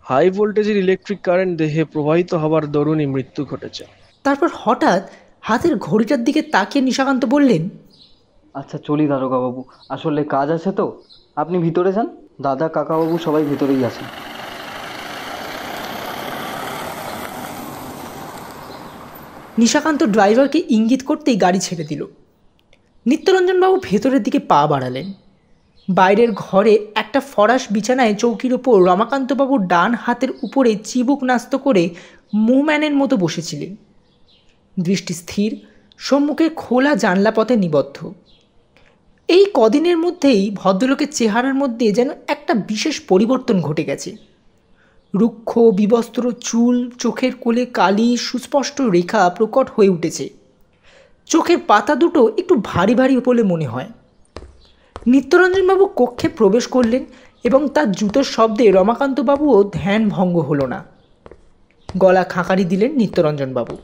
হাই ভোল্টেজের ইলেকট্রিক কারেন্ট দেহে প্রবাহিত হবার দরুনই মৃত্যু ঘটেছে।
তারপর হঠাৎ হাতের ঘড়িটার দিকে তাকিয়ে নিশাকান্ত বললেন,
আচ্ছা চলি দারোগাবাবু, আসলে কাজ আছে তো। আপনি ভিতরে যান, দাদা কাকাবাবু সবাই ভিতরেই আছেন।
নিশাকান্ত ড্রাইভারকে ইঙ্গিত করতেই গাড়ি ছেড়ে দিল। নিত্যরঞ্জনবাবু ভেতরের দিকে পা বাড়ালেন। বাইরের ঘরে একটা ফরাস বিছানায় চৌকির ওপর রমাকান্তবাবুর ডান হাতের উপরে চিবুক ন্যস্ত করে মুভম্যানের মতো বসেছিলেন। দৃষ্টি স্থির, সম্মুখে খোলা জানলা পথে নিবদ্ধ। এই কদিনের মধ্যেই ভদ্রলোকের চেহারার মধ্যে যেন একটা বিশেষ পরিবর্তন ঘটে গেছে। রুক্ষ বিবস্ত্র চুল, চোখের কোলে কালি, সুস্পষ্ট রেখা প্রকট হয়ে উঠেছে। চোখের পাতা দুটো একটু ভারী ভারী বলে মনে হয়। নিত্যরঞ্জনবাবু কক্ষে প্রবেশ করলেন এবং তার জুতোর শব্দে রমাকান্তবাবুও ধ্যান ভঙ্গ হলো না। গলা খাঁকারি দিলেন নিত্যরঞ্জনবাবু।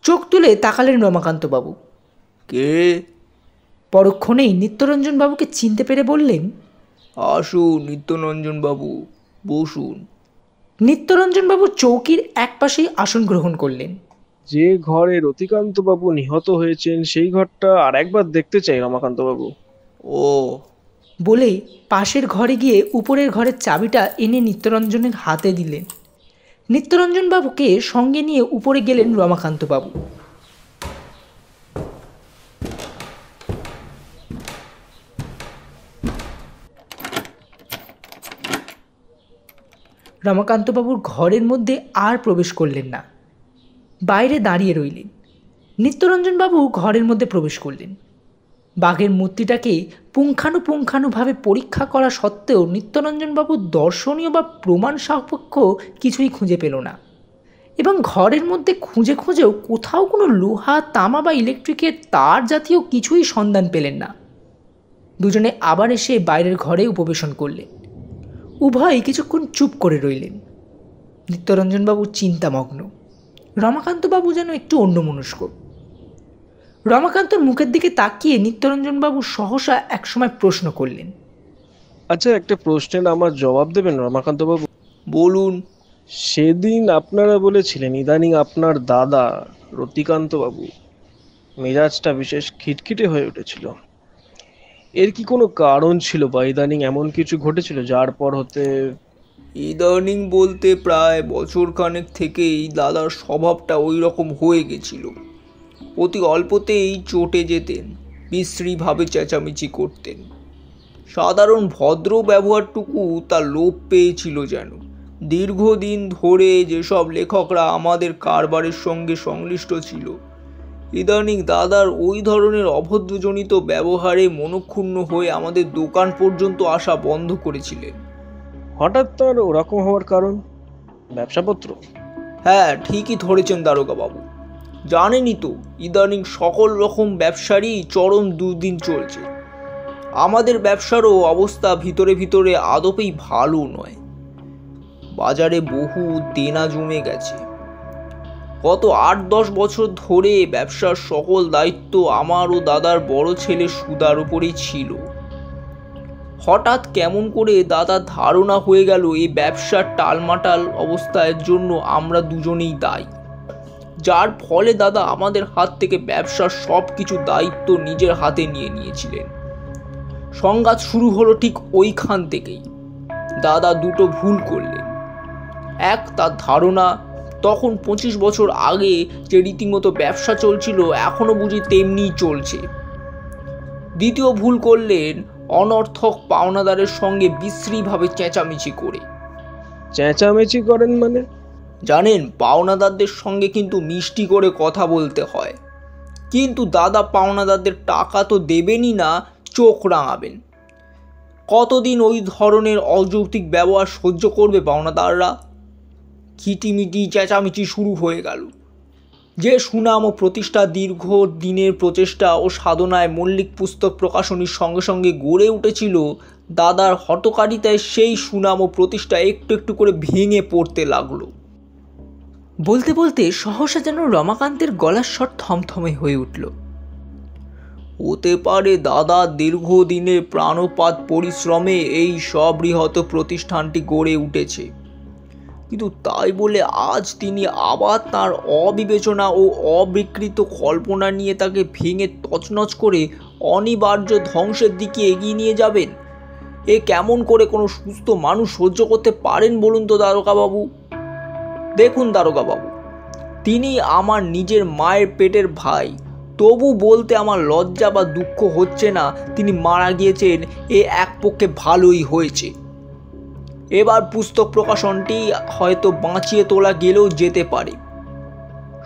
চোখ তুলে তাকালেন রমাকান্তবাবু।
কে?
পরক্ষণেই নিত্যরঞ্জনবাবুকে চিনতে পেরে বললেন,
আসুন নিত্যরঞ্জনবাবু, বসুন।
নিত্যরঞ্জনবাবু চৌকির একপাশেই আসন গ্রহণ করলেন।
যে ঘরে রতিকান্তবাবু নিহত হয়েছেন সেই ঘরটা আর একবার দেখতে চাই রমাকান্তবাবু।
ও,
বলে পাশের ঘরে গিয়ে উপরের ঘরের চাবিটা এনে নিত্যরঞ্জনের হাতে দিলেন। নিত্যরঞ্জনবাবুকে সঙ্গে নিয়ে উপরে গেলেন রমাকান্তবাবু। রমাকান্তবাবুর ঘরের মধ্যে আর প্রবেশ করলেন না, বাইরে দাঁড়িয়ে রইলেন। নিত্যরঞ্জনবাবু ঘরের মধ্যে প্রবেশ করলেন। বাঘের মূর্তিটাকে পুঙ্খানুপুঙ্খানুভাবে পরীক্ষা করা সত্ত্বেও নিত্যরঞ্জনবাবু দর্শনীয় বা প্রমাণ সাপেক্ষ কিছুই খুঁজে পেল না, এবং ঘরের মধ্যে খুঁজে খুঁজেও কোথাও কোনো লোহা, তামা বা ইলেকট্রিকের তার জাতীয় কিছুই সন্ধান পেলেন না। দুজনে আবার এসে বাইরের ঘরে উপবেশন করলেন। উভয়ই কিছুক্ষণ চুপ করে রইলেন। নিত্যরঞ্জনবাবু চিন্তামগ্ন, রমাকান্তবাবু যেন একটু অন্যমনস্ক। রমাকান্তর মুখের দিকে তাকিয়ে নিত্যরঞ্জনবাবু সহসা একসময় প্রশ্ন করলেন,
আচ্ছা, একটা প্রশ্নের আমার জবাব দেবেন রমাকান্তবাবু?
বলুন।
সেদিন আপনারা বলেছিলেন ইদানিং আপনার দাদা রতিকান্তবাবু মেজাজটা বিশেষ খিটখিটে হয়ে উঠেছিল। এর কি কোনো কারণ ছিল বা ইদানিং এমন কিছু ঘটেছিল যার পর হতে?
ইদানিং বলতে প্রায় বছর খানেক থেকেই দাদার স্বভাবটা ওই রকম হয়ে গেছিল। অতি অল্পতেই চটে যেতেন, বিশ্রীভাবে চেঁচামেচি করতেন। সাধারণ ভদ্র ব্যবহারটুকু তার লোপ পেয়েছিল যেন। দীর্ঘদিন ধরে যেসব লেখকরা আমাদের কারবারের সঙ্গে সংশ্লিষ্ট ছিল ইদানিং দাদার ওই ধরনের অভদ্রজনিত ব্যবহারে মনক্ষুণ্ণ হয়ে আমাদের দোকান পর্যন্ত আসা বন্ধ করেছিলেন।
হঠাৎ তার ওরকম হওয়ার কারণ? ব্যবসাপত্র?
হ্যাঁ, ঠিকই ধরেছেন দারোগা বাবু। জানেনই তো, ইদানিং সকল রকম ব্যবসারই চরম দুর্দিন চলছে। আমাদের ব্যবসারও অবস্থা ভিতরে ভিতরে আদপেই ভালো নয়। বাজারে বহু দেনা জমে গেছে। গত 8-10 বছর ধরে ব্যবসার সকল দায়িত্ব আমার ও দাদার বড় ছেলে সুদার উপরেই ছিল। হঠাৎ কেমন করে দাদার ধারণা হয়ে গেল এই ব্যবসার টালমাটাল অবস্থার জন্য আমরা দুজনেই দায়ী, যার ফলে দাদা আমাদের হাত থেকে ব্যবসার সব কিছু দায়িত্ব নিজের হাতে নিয়ে নিয়েছিলেন। সংঘাত শুরু হলো ঠিক ওইখান থেকেই। দাদা দুটো ভুল করলেন। এক, তার ধারণা তখন 25 বছর আগে যে রীতিমতো ব্যবসা চলছিল এখনো বুঝি তেমনিই চলছে। দ্বিতীয় ভুল করলেন অনর্থক পাওনাদারের সঙ্গে বিশ্রীভাবে চেঁচামেচি করে।
চেঁচামেচি করেন মানে?
জানেন, পাওনাদারদের সঙ্গে কিন্তু মিষ্টি করে কথা বলতে হয়, কিন্তু দাদা পাওনাদারদের টাকা তো দেবেনই না, চোখ রাঙাবেন। কতদিন ওই ধরনের অযৌক্তিক ব্যবহার সহ্য করবে পাওনাদাররা? খিটিমিটি চেঁচামেচি শুরু হয়ে গেল। যে সুনাম ও প্রতিষ্ঠা দীর্ঘ দিনের প্রচেষ্টা ও সাধনায় মল্লিক পুস্তক প্রকাশনীর সঙ্গে সঙ্গে গড়ে উঠেছিল, দাদার হঠকারিতায় সেই সুনাম ও প্রতিষ্ঠা একটু একটু করে ভেঙে পড়তে লাগলো।
বলতে বলতে সহসা যেন রমাকান্তের গলার স্বর থমথমে হয়ে উঠল।
হতে পারে দাদা দীর্ঘদিনের প্রাণপাত পরিশ্রমে এই সবৃহৎ প্রতিষ্ঠানটি গড়ে উঠেছে, কিন্তু তাই বলে আজ তিনি আবার তার অবিবেচনা ও অবিকৃত কল্পনা নিয়ে তাকে ভেঙে তছনছ করে অনিবার্য ধ্বংসের দিকে এগিয়ে নিয়ে যাবেন? এ কেমন করে কোনো সুস্থ মানুষ সহ্য করতে পারেন বলুন তো দারোগাবাবু? দেখুন দারোগাবাবু, তিনি আমার নিজের মায়ের পেটের ভাই, তবু বলতে আমার লজ্জা বা দুঃখ হচ্ছে না তিনি মারা গিয়েছেন, এ এক পক্ষে ভালোই হয়েছে। এবার পুস্তক প্রকাশনটি হয়তো বাঁচিয়ে তোলা গেলেও যেতে পারে।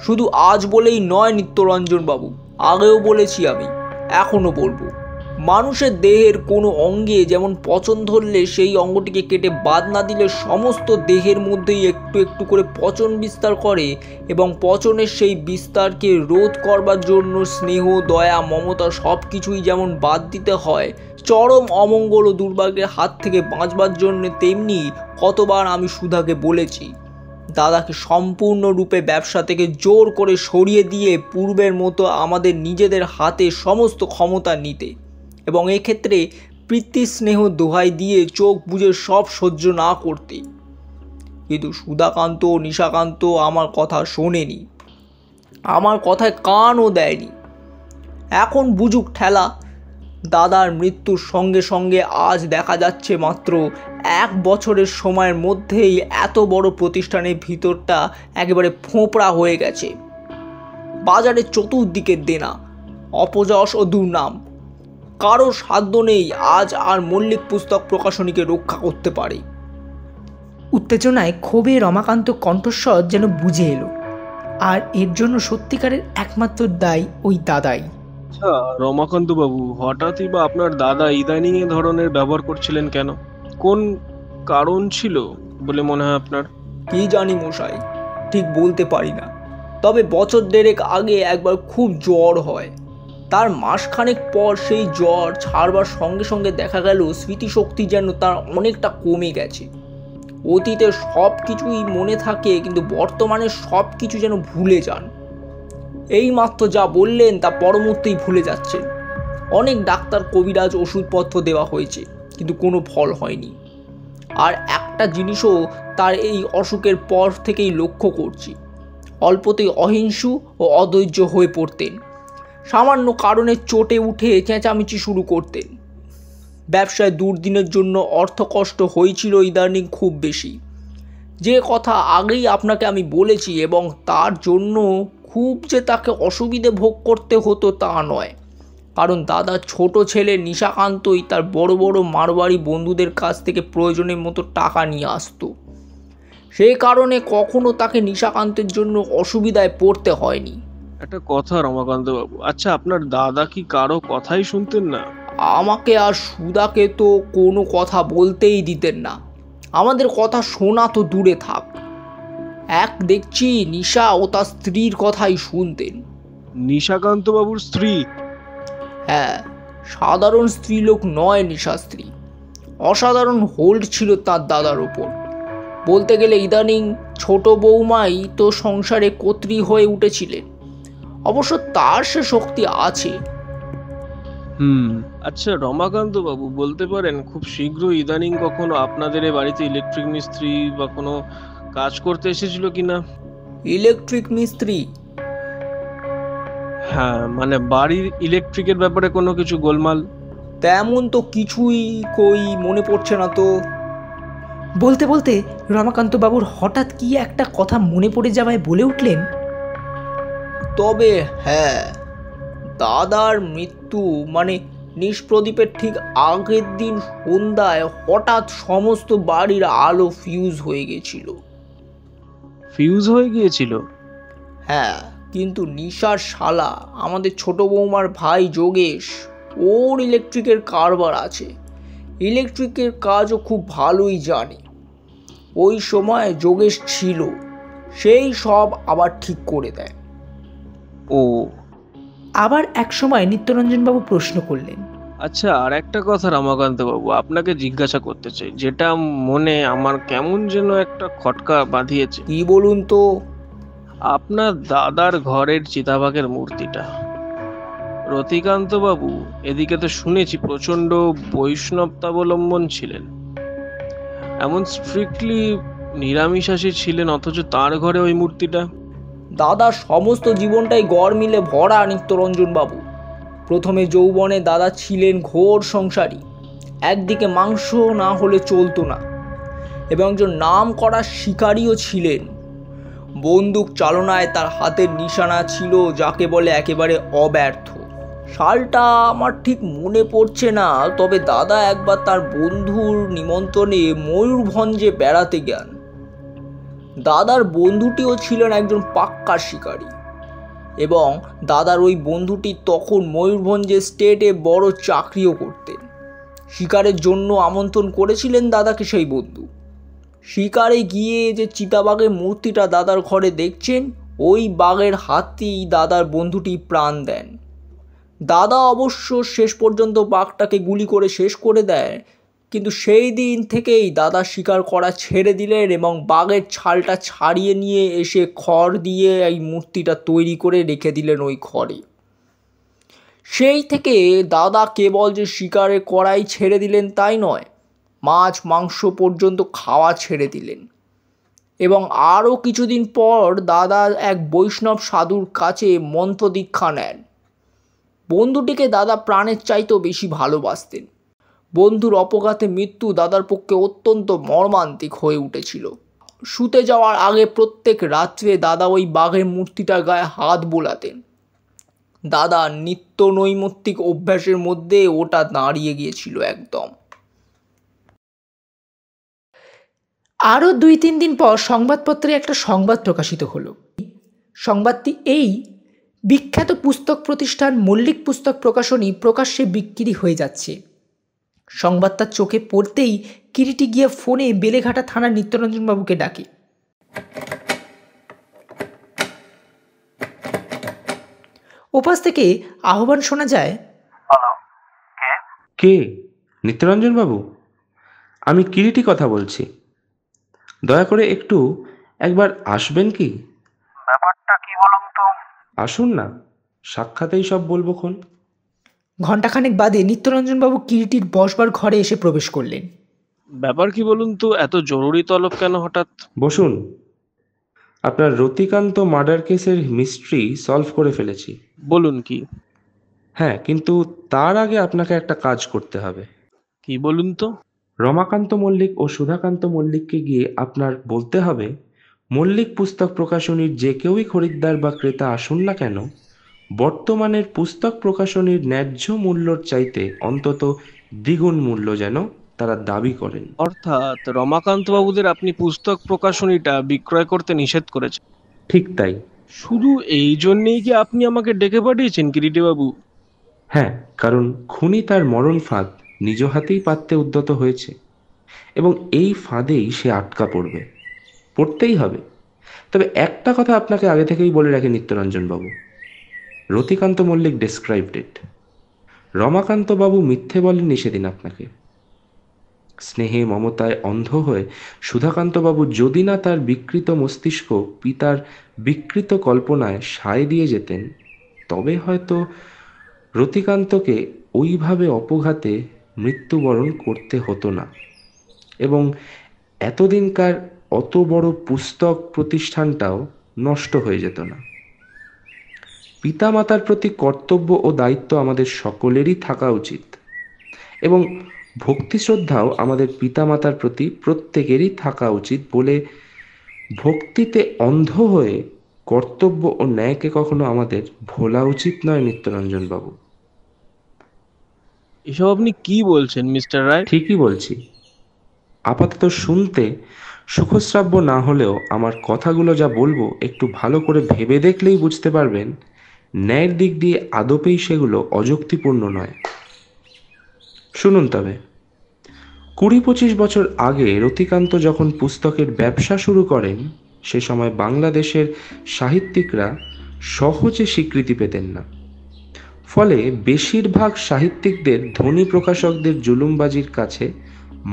শুধু আজ বলেই নয় নিত্যরঞ্জন বাবু, আগেও বলেছি, আমি এখনো বলবো, মানুষের দেহের কোনো অঙ্গে যেমন পচন ধরলে সেই অঙ্গটিকে কেটে বাদ না দিলে সমস্ত দেহের মধ্যেই একটু একটু করে পচন বিস্তার করে, এবং পচনের সেই বিস্তারকে রোধ করবার জন্য স্নেহ, দয়া, মমতা সব কিছুই যেমন বাদ দিতে হয় চরম অমঙ্গল ও দুর্ভাগ্যের হাত থেকে বাঁচবার জন্য, তেমনি কতবার আমি সুধাকে বলেছি দাদাকে সম্পূর্ণরূপে ব্যবসা থেকে জোর করে সরিয়ে দিয়ে পূর্বের মতো আমাদের নিজেদের হাতে সমস্ত ক্ষমতা নিতে, এবং এক্ষেত্রে প্রীতিস্নেহ দোহাই দিয়ে চোখ বুজে সব সহ্য না করতে। কিন্তু সুধাকান্ত ও নিশাকান্ত আমার কথা শোনেনি, আমার কথায় কানও দেয়নি। এখন বুঝুক ঠেলা। দাদার মৃত্যুর সঙ্গে সঙ্গে আজ দেখা যাচ্ছে মাত্র 1 বছরের সময়ের মধ্যেই এত বড় প্রতিষ্ঠানের ভিতরটা একেবারে ফোঁপড়া হয়ে গেছে। বাজারে চতুর্দিকে দেনা, অপযশ ও দুর্নাম, কারো সাধ্য নেই আজ আর মল্লিক পুস্তক প্রকাশনীকে রক্ষা করতে পারে।
উত্তেজনায় ক্ষোভে রমাকান্ত কণ্ঠস্বর যেন বুঝে এলো, আর এর জন্য সত্যিকারের একমাত্র দায়ী ওই দাদাই।
আচ্ছা রমাকান্ত বাবু, হঠাৎই বা আপনার দাদা ইদানিং এ ধরনের ব্যবহার করছিলেন কেন? কোন কারণ ছিল বলে মনে হয় আপনার?
কি জানি মশাই, ঠিক বলতে পারি না। তবে বছর দেড়েক আগে একবার খুব জ্বর হয়, তার মাসখানেক পর সেই জ্বর ছাড়বার সঙ্গে সঙ্গে দেখা গেল স্মৃতিশক্তি যেন তার অনেকটা কমে গেছে। অতীতের সব কিছুই মনে থাকে, কিন্তু বর্তমানে সব কিছু যেন ভুলে যান। এই মাত্র যা বললেন তা পরমুহূর্তেই ভুলে যাচ্ছেন। অনেক ডাক্তার, কবিরাজ, ওষুধপত্র দেওয়া হয়েছে, কিন্তু কোনো ফল হয়নি। আর একটা জিনিসও তার এই অসুখের পর থেকেই লক্ষ্য করছি, অল্পতেই অহিংসু ও অধৈর্য হয়ে পড়তেন। সামান্য কারণে চটে উঠে চেঁচামেচি শুরু করতেন। ব্যবসায় দুর্দিনের জন্য অর্থ কষ্ট হয়েছিল ইদানিং খুব বেশি, যে কথা আগেই আপনাকে আমি বলেছি, এবং তার জন্য খুব যে তাকে অসুবিধে ভোগ করতে হতো তা নয়, কারণ দাদার ছোট ছেলে নিশাকান্তই তার বড় বড় মারবাড়ি বন্ধুদের কাছ থেকে প্রয়োজনের মতো টাকা নিয়ে আসতো। সেই কারণে কখনো তাকে নিশাকান্তের জন্য অসুবিধায় পড়তে হয়নি।
একটা কথা রমাকান্ত বাবু, আচ্ছা আপনার দাদা কি কারো কথাই শুনতেন না?
আমাকে আর সুধাকে তো কোনো কথা বলতেই দিতেন না। আমাদের কথা শোনা তো দূরে থাক, এক দেখছি নিশা ও তার স্ত্রীর কথাই শুনতেন।
নিশাকান্ত বাবুর স্ত্রী?
হ্যাঁ, সাধারণ স্ত্রীলোক নয় নিশা স্ত্রী, অসাধারণ হোল্ড ছিল তার দাদার ওপর। বলতে গেলে ইদানিং ছোট বৌমাই তো সংসারে কর্ত্রী হয়ে উঠেছিলেন। অবশ্য তার সে শক্তি আছে।
আচ্ছা রমাকান্ত বাবু, বলতে পারেন খুব শীঘ্রই ইদানিং কখনো আপনাদের এ বাড়িতে ইলেকট্রিক মিস্ত্রি বা কোনো কাজ করতে এসেছিল কিনা?
ইলেকট্রিক মিস্ত্রি?
হ্যাঁ, মানে বাড়ির ইলেকট্রিকের ব্যাপারে কোনো কিছু গোলমাল?
তেমন তো কিছুই কই মনে পড়ছে না তো।
বলতে বলতে রমাকান্ত বাবুর হঠাৎ কি একটা কথা মনে পড়ে যাওয়ায় বলে উঠলেন,
তবে হ্যাঁ, দাদার মৃত্যু মানে নিষ্প্রদীপের ঠিক আগের দিন সন্ধ্যায় হঠাৎ সমস্ত বাড়ির আলো ফিউজ হয়ে গেছিল।
ফিউজ হয়ে গিয়েছিল?
হ্যাঁ, কিন্তু নিশার শালা আমাদের ছোট বৌমার ভাই যোগেশ, ওর ইলেকট্রিকের কারবার আছে, ইলেকট্রিকের কাজও খুব ভালোই জানে। ওই সময় যোগেশ ছিল, সেই সব আবার ঠিক করে দেয়।
ও
আবার এক সময় নিত্যরঞ্জনবাবু প্রশ্ন করলেন,
আচ্ছা, আর একটা কথা রমাকান্ত বাবু, আপনাকে জিজ্ঞাসা করতে চাই, যেটা মনে আমার কেমন যেন একটা খটকা বাঁধিয়েছে।
কি বলুন তো?
আপনার দাদার ঘরের চিতাবাঘের মূর্তিটা। রতিকান্ত বাবু এদিকে তো শুনেছি প্রচন্ড বৈষ্ণবতাবলম্বন ছিলেন, এমন স্ট্রিক্টলি নিরামিষাশী ছিলেন, অথচ তার ঘরে ওই মূর্তিটা।
দাদার সমস্ত জীবনটাই গড় মিলে ভরা নিত্যরঞ্জন বাবু। প্রথমে যৌবনে দাদা ছিলেন ঘোর সংসারী, একদিকে মাংস না হলে চলতো না, এবং একজন নাম করা শিকারীও ছিলেন। বন্দুক চালনায় তার হাতের নিশানা ছিল যাকে বলে একেবারে অব্যর্থ। সালটা আমার ঠিক মনে পড়ছে না, তবে দাদা একবার তার বন্ধুর নিমন্ত্রণে ময়ূরভঞ্জে বেড়াতে যান। দাদার বন্ধুটিও ছিলেন একজন পাক্কা শিকারী, এবং দাদার ওই বন্ধুটি তখন ময়ূরভঞ্জে স্টেটে বড় চাকরিও করতেন। শিকারের জন্য আমন্ত্রণ করেছিলেন দাদাকে সেই বন্ধু। শিকারে গিয়ে যে চিতাবাঘের মূর্তিটা দাদার ঘরে দেখছেন, ওই বাঘের হাতেই দাদার বন্ধুটি প্রাণ দেন। দাদা অবশ্য শেষ পর্যন্ত বাঘটাকে গুলি করে শেষ করে দেয়, কিন্তু সেই দিন থেকেই দাদা শিকার করা ছেড়ে দিলেন এবং বাঘের ছালটা ছাড়িয়ে নিয়ে এসে খড় দিয়ে এই মূর্তিটা তৈরি করে রেখে দিলেন ওই ঘরে। সেই থেকে দাদা কেবল যে শিকারে করাই ছেড়ে দিলেন তাই নয়, মাছ মাংস পর্যন্ত খাওয়া ছেড়ে দিলেন। এবং আরও কিছুদিন পর দাদা এক বৈষ্ণব সাধুর কাছে মন্ত্র দীক্ষা নেন। বন্ধুটিকে দাদা প্রাণের চাইতেও বেশি ভালোবাসতেন। বন্ধুর অপঘাতে মৃত্যু দাদার পক্ষে অত্যন্ত মর্মান্তিক হয়ে উঠেছিল। শুতে যাওয়ার আগে প্রত্যেক রাত্রে দাদা ওই বাঘের মূর্তিটার গায়ে হাত বোলাতেন। দাদা নিত্য নৈমিত্তিক অভ্যাসের মধ্যে ওটা দাঁড়িয়ে গিয়েছিল একদম।
আরও 2-3 দিন পর সংবাদপত্রে একটা সংবাদ প্রকাশিত হলো। সংবাদটি এই, বিখ্যাত পুস্তক প্রতিষ্ঠান মল্লিক পুস্তক প্রকাশনী প্রকাশ্যে বিক্রি হয়ে যাচ্ছে। সংবাদটা চোখে পড়তেই কিরিটি গিয়ে ফোনে বেলেঘাটা থানার নিত্যরঞ্জনবাবুকে ডাকে। ওপাশ থেকে আহ্বান শোনা যায়,
কে? নিত্যরঞ্জন বাবু, আমি কিরিটি কথা বলছি। দয়া করে একবার আসবেন কি?
ব্যাপারটা কি বলুন তো?
আসুন না, সাক্ষাতেই সব বলবো খন।
ঘণ্টাখানেক বাদে নিত্যরঞ্জনবাবু কিরিটির বসবার ঘরে এসে প্রবেশ করলেন।
ব্যাপার কি বলুন তো, এত জরুরি তলব কেন হঠাৎ?
বসুন। আপনার রতিকান্ত মার্ডার কেসের মিস্ট্রি সলভ করে ফেলেছি।
বলুন কি?
হ্যাঁ, কিন্তু তার আগে আপনাকে একটা কাজ করতে হবে।
কি বলুন তো?
রমাকান্ত মল্লিক ও সুধাকান্ত মল্লিককে গিয়ে আপনার বলতে হবে, মল্লিক পুস্তক প্রকাশনীর যে কেউই খরিদ্দার বা ক্রেতা আসুন না কেন, বর্তমানের পুস্তক প্রকাশনীর ন্যায্য মূল্যর চাইতে অন্তত দ্বিগুণ মূল্য যেন তারা দাবি করেন।
অর্থাৎ রমাকান্ত বাবুদের আপনি পুস্তক প্রকাশনীটা বিক্রয় করতে নিষেধ করেছেন?
ঠিক তাই।
শুধু এই জন্যেই কি আপনি আমাকে ডেকে পাঠিয়েছেন কিরিটে বাবু?
হ্যাঁ, কারণ খুনি তার মরণ ফাঁদ নিজ হাতেই পাততে উদ্যত হয়েছে, এবং এই ফাঁদেই সে আটকা পড়বে, পড়তেই হবে। তবে একটা কথা আপনাকে আগে থেকেই বলে রাখি নিত্যরঞ্জন বাবু, রতিকান্ত মল্লিক ডেসক্রাইবড ইট। রমাকান্ত বাবু মিথ্যে বলেননি সেদিন আপনাকে। স্নেহে মমতায় অন্ধ হয়ে সুধাকান্তবাবু যদি না তার বিকৃত মস্তিষ্ক পিতার বিকৃত কল্পনায় সায় দিয়ে যেতেন, তবে হয়তো রতিকান্তকে ওইভাবে অপঘাতে মৃত্যুবরণ করতে হতো না, এবং এতদিনকার অত বড় পুস্তক প্রতিষ্ঠানটাও নষ্ট হয়ে যেত না। পিতামাতার প্রতি কর্তব্য ও দায়িত্ব আমাদের সকলেরই থাকা উচিত, এবং ভক্তি শ্রদ্ধাও আমাদের পিতামাতার প্রতি প্রত্যেকেরই থাকা উচিত বলে ভক্তিতে অন্ধ হয়ে কর্তব্য ও ন্যায়কে কখনো আমাদের ভোলা উচিত নয় নিত্যরঞ্জন বাবু।
এসব আপনি কি বলছেন মিস্টার রায়?
ঠিকই বলছি। আপাতত শুনতে সুখশ্রাব্য না হলেও আমার কথাগুলো যা বলবো একটু ভালো করে ভেবে দেখলেই বুঝতে পারবেন ন্যায়ের দিক দিয়ে আদপেই সেগুলো অযুক্তিপূর্ণ নয়। শুনুন তবে। 20-25 বছর আগে রতিকান্ত যখন পুস্তকের ব্যবসা শুরু করেন, সে সময় বাংলাদেশের সাহিত্যিকরা সহজে স্বীকৃতি পেতেন না। ফলে বেশিরভাগ সাহিত্যিকদের ধনী প্রকাশকদের জুলুমবাজির কাছে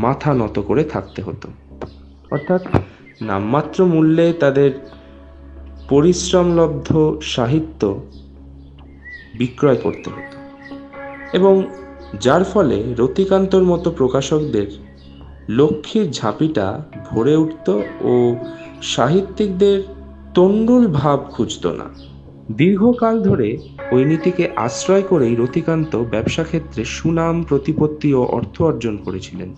মাথা নত করে থাকতে হতো, অর্থাৎ নামমাত্র মূল্যে তাদের পরিশ্রমলব্ধ সাহিত্য বিক্রয় করতে হতো, এবং যার ফলে রতিকান্তর মতো প্রকাশকদের লক্ষ্মীর ঝাঁপিটা ভরে উঠত ও সাহিত্যিকদের তণ্ডুল ভাব খুঁজত না। দীর্ঘকাল ধরে ওই নীতিকে আশ্রয় করেই রতিকান্ত ব্যবসা ক্ষেত্রে সুনাম, প্রতিপত্তি ও অর্থ অর্জন করেছিলেন।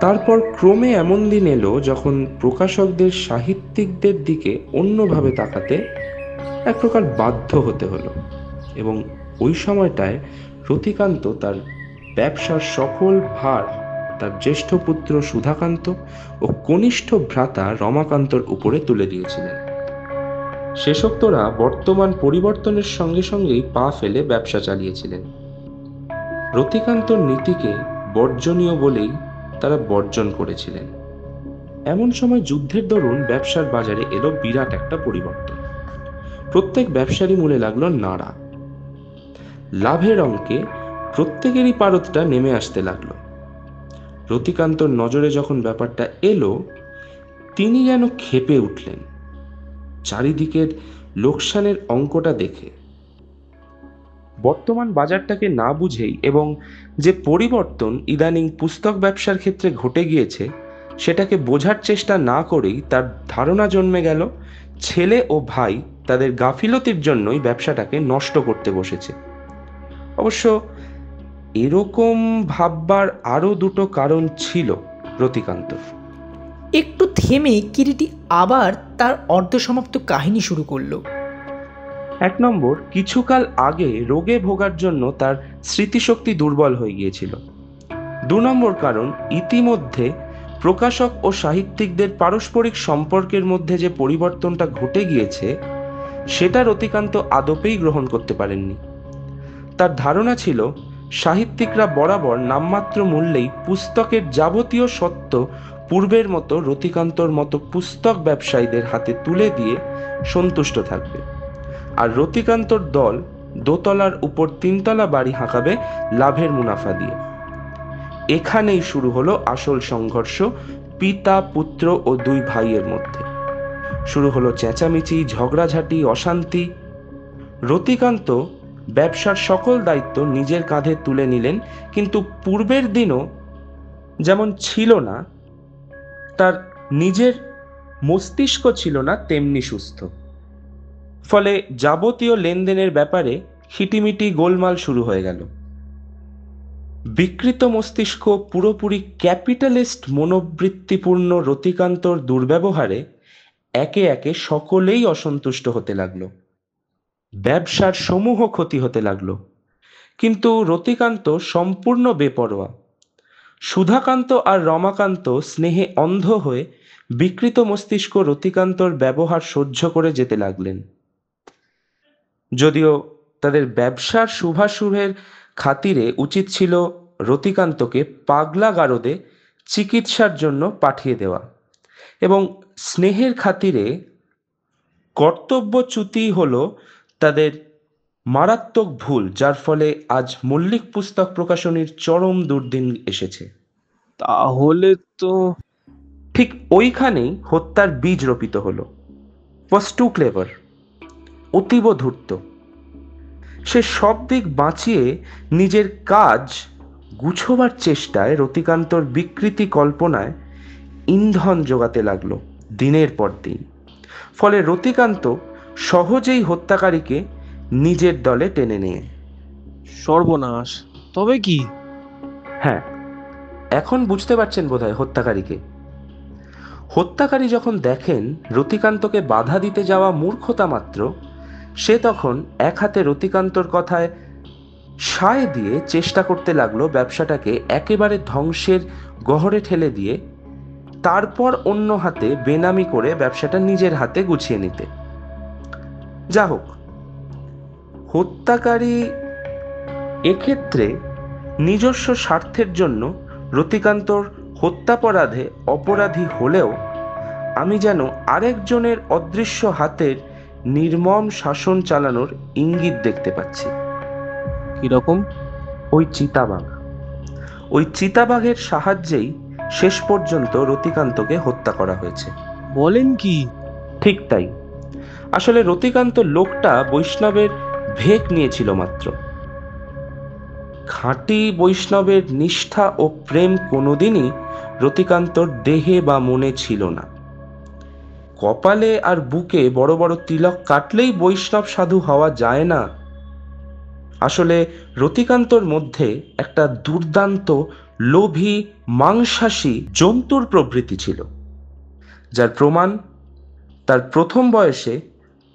তারপর ক্রমে এমন দিন এলো যখন প্রকাশকদের সাহিত্যিকদের দিকে অন্যভাবে তাকাতে এক প্রকার বাধ্য হতে হলো, এবং ওই সময়টায় রতিকান্ত তার ব্যবসার সকল ভার তার জ্যেষ্ঠ পুত্র সুধাকান্ত ও কনিষ্ঠ ভ্রাতা রমাকান্তর উপরে তুলে দিয়েছিলেন। শেষোক্তরা বর্তমান পরিবর্তনের সঙ্গে সঙ্গেই পা ফেলে ব্যবসা চালিয়েছিলেন। রতিকান্তর নীতিকে বর্জনীয় বলেই তারা বর্জন করেছিলেন। এমন সময় যুদ্ধের দরুন ব্যবসার বাজারে এলো বিরাট একটা পরিবর্তন। প্রত্যেক ব্যবসারই মূলে লাগলো নাড়া। লাভের অঙ্কে প্রত্যেকেরই পারদটা নেমে আসতে লাগলো। রতিকান্তর নজরে যখন ব্যাপারটা এলো, তিনি যেন ক্ষেপে উঠলেন চারিদিকের লোকসানের অঙ্কটা দেখে। বর্তমান বাজারটাকে না বুঝেই এবং যে পরিবর্তন ইদানিং পুস্তক ব্যবসার ক্ষেত্রে ঘটে গিয়েছে সেটাকে বোঝার চেষ্টা না করেই তার ধারণা জন্মে গেল ছেলে ও ভাই তাদের গাফিলতির জন্যই ব্যবসাটাকে নষ্ট করতে বসেছে। অবশ্য এরকম ভাববার আরও দুটো কারণ ছিল রতিকান্ত।
একটু থেমে কিরিটি আবার তার অর্ধসমাপ্ত কাহিনী শুরু করলো।
1 নম্বর, কিছুকাল আগে রোগে ভোগার জন্য তার স্মৃতিশক্তি দুর্বল হয়ে গিয়েছিল। 2 নম্বর কারণ, ইতিমধ্যে প্রকাশক ও সাহিত্যিকদের পারস্পরিক সম্পর্কের মধ্যে যে পরিবর্তনটা ঘটে গিয়েছে সেটা রতিকান্ত আদপেই গ্রহণ করতে পারেননি। তার ধারণা ছিল সাহিত্যিকরা বরাবর নামমাত্র মূল্যেই পুস্তকের যাবতীয় সত্ত্ব পূর্বের মতো রতিকান্তর মতো পুস্তক ব্যবসায়ীদের হাতে তুলে দিয়ে সন্তুষ্ট থাকবে, আর রতিকান্তর দল দোতলার উপর 3তলা বাড়ি হাঁকাবে লাভের মুনাফা দিয়ে। এখানেই শুরু হলো আসল সংঘর্ষ পিতা, পুত্র ও 2 ভাইয়ের মধ্যে। শুরু হলো চেঁচামেচি, ঝগড়াঝাটি, অশান্তি। রতিকান্ত ব্যবসার সকল দায়িত্ব নিজের কাঁধে তুলে নিলেন, কিন্তু পূর্বের দিনও যেমন ছিল না তার নিজের মস্তিষ্ক ছিল না তেমনি সুস্থ। ফলে যাবতীয় লেনদেনের ব্যাপারে খিটিমিটি গোলমাল শুরু হয়ে গেল। বিকৃত মস্তিষ্ক পুরোপুরি ক্যাপিটালিস্ট মনোবৃত্তিপূর্ণ রতিকান্তর দুর্ব্যবহারে একে একে সকলেই অসন্তুষ্ট হতে লাগলো। ব্যবসার সমূহ ক্ষতি হতে লাগলো, কিন্তু রতিকান্ত সম্পূর্ণ বেপরোয়া। সুধাকান্ত আর রমাকান্ত স্নেহে অন্ধ হয়ে বিকৃত মস্তিষ্ক রতিকান্তর ব্যবহার সহ্য করে যেতে লাগলেন। যদিও তাদের ব্যবসার শুভাশুভের খাতিরে উচিত ছিল রতিকান্তকে পাগলাগারদে চিকিৎসার জন্য পাঠিয়ে দেওয়া, এবং স্নেহের খাতিরে কর্তব্যচ্যুতি হলো তাদের মারাত্মক ভুল, যার ফলে আজ মল্লিক পুস্তক প্রকাশনীর চরম দুর্দিন এসেছে।
তাহলে তো
ঠিক ওইখানেই হত্যার বীজ রোপিত হলো। ওয়াজ টু ক্লেভার, অতীব ধূর্ত। সে সব দিক বাঁচিয়ে নিজের কাজ গুছোবার চেষ্টায় রতিকান্তর বিকৃতি কল্পনায় ইন্ধন জোগাতে লাগলো দিনের পর দিন। ফলে রতিকান্ত সহজেই হত্যাকারীকে নিজের দলে টেনে নিয়ে।
সর্বনাশ! তবে কি?
হ্যাঁ, এখন বুঝতে পারছেন বোধহয় হত্যাকারীকে। হত্যাকারী যখন দেখেন রতিকান্তকে বাধা দিতে যাওয়া মূর্খতা মাত্র, সে তখন এক হাতে রতিকান্তর কথায় সায় দিয়ে চেষ্টা করতে লাগলো ব্যবসাটাকে একেবারে ধ্বংসের গহরে ঠেলে দিয়ে তারপর অন্য হাতে বেনামি করে ব্যবসাটা নিজের হাতে গুছিয়ে নিতে। যা হোক, হত্যাকারী এক্ষেত্রে নিজস্ব স্বার্থের জন্য রতিকান্তর হত্যাপরাধে অপরাধী হলেও আমি যেন আরেকজনের অদৃশ্য হাতের নির্মম শাসন চালানোর ইঙ্গিত দেখতে পাচ্ছি।
কিরকম?
ওই চিতাবাঘের সাহায্যেই শেষ পর্যন্ত রতিকান্তকে হত্যা করা হয়েছে।
বলেন কি?
ঠিক তাই। আসলে রতিকান্ত লোকটা বৈষ্ণবের ভেক নিয়েছিল মাত্র। খাঁটি বৈষ্ণবের নিষ্ঠা ও প্রেম কোনোদিনই রতিকান্তর দেহে বা মনে ছিল না। কপালে আর বুকে বড় বড় তিলক কাটলেই বৈষ্ণব সাধু হওয়া যায় না। আসলে রতিকান্তর মধ্যে একটা দুর্দান্ত লোভী মাংসাশী জন্তুর প্রবৃত্তি ছিল, যার প্রমাণ তার প্রথম বয়সে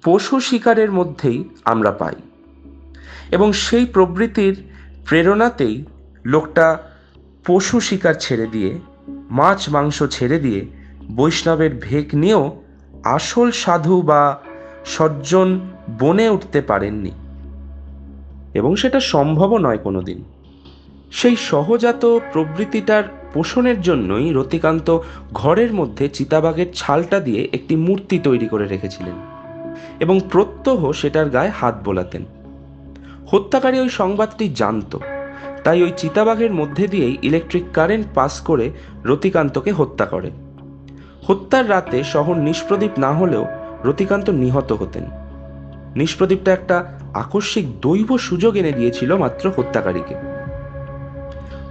পশু শিকারের মধ্যেই আমরা পাই। এবং সেই প্রবৃত্তির প্রেরণাতেই লোকটা পশু শিকার ছেড়ে দিয়ে, মাছ মাংস ছেড়ে দিয়ে বৈষ্ণবের ভেক নিয়েও আসল সাধু বা সজ্জন বনে উঠতে পারেননি, এবং সেটা সম্ভবও নয় কোনোদিন। সেই সহজাত প্রবৃত্তিটার পোষণের জন্যই রতিকান্ত ঘরের মধ্যে চিতাবাঘের ছালটা দিয়ে একটি মূর্তি তৈরি করে রেখেছিলেন এবং প্রত্যহ সেটার গায়ে হাত বোলাতেন। হত্যাকারী ওই সংবাদটি জানত, তাই ওই চিতাবাঘের মধ্যে দিয়েই ইলেকট্রিক কারেন্ট পাস করে রতিকান্তকে হত্যা করে। হত্যার রাতে শহর নিষ্প্রদীপ না হলেও রতিকান্ত নিহত হতেন। নিষ্প্রদীপটা একটা আকস্মিক দৈব সুযোগ এনে দিয়েছিল মাত্র হত্যাকারীকে।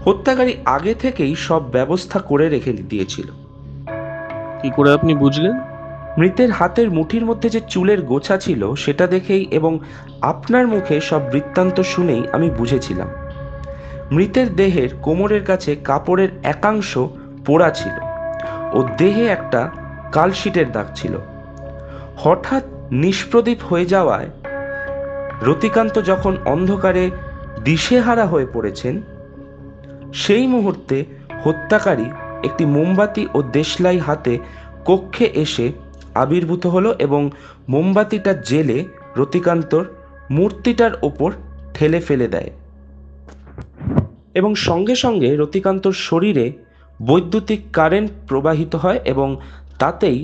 হত্যাকারী আগে থেকেই সব ব্যবস্থা করে রেখে দিয়েছিল।
কি করে আপনি বুঝলেন?
মৃতের হাতের মুঠির মধ্যে যে চুলের গোছা ছিল সেটা দেখেই এবং আপনার মুখে সব বৃত্তান্ত শুনেই আমি বুঝেছিলাম। মৃতের দেহের কোমরের কাছে কাপড়ের একাংশ পোড়া ছিল ও দেহে একটা কালশিটের দাগ ছিল। হঠাৎ নিষ্প্রদীপ হয়ে যাওয়ায় রতিকান্ত যখন অন্ধকারে দিশেহারা হয়ে পড়েছেন, সেই মুহূর্তে হত্যাকারী একটি মোমবাতি ও দেশলাই হাতে কক্ষে এসে আবির্ভূত হলো এবং মোমবাতিটা জেলে রতিকান্তর মূর্তিটার ওপর ঠেলে ফেলে দেয়, এবং সঙ্গে সঙ্গে রতিকান্তর শরীরে বৈদ্যুতিক কারেন্ট প্রবাহিত হয় এবং তাতেই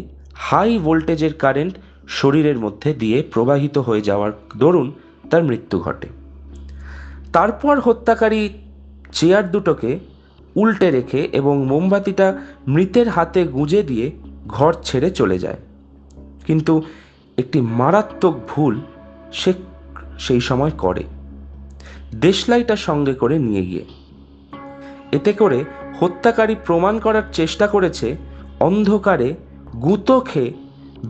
হাই ভোল্টেজের কারেন্ট শরীরের মধ্যে দিয়ে প্রবাহিত হয়ে যাওয়ার দরুন তার মৃত্যু ঘটে। তারপর হত্যাকারী চেয়ার দুটোকে উল্টে রেখে এবং মোমবাতিটা মৃতের হাতে গুঁজে দিয়ে ঘর ছেড়ে চলে যায়। কিন্তু একটি মারাত্মক ভুল সে সেই সময় করে, দেশলাইটা সঙ্গে করে নিয়ে গিয়ে। এতে করে হত্যাকারী প্রমাণ করার চেষ্টা করেছে অন্ধকারে গুঁতো খেয়ে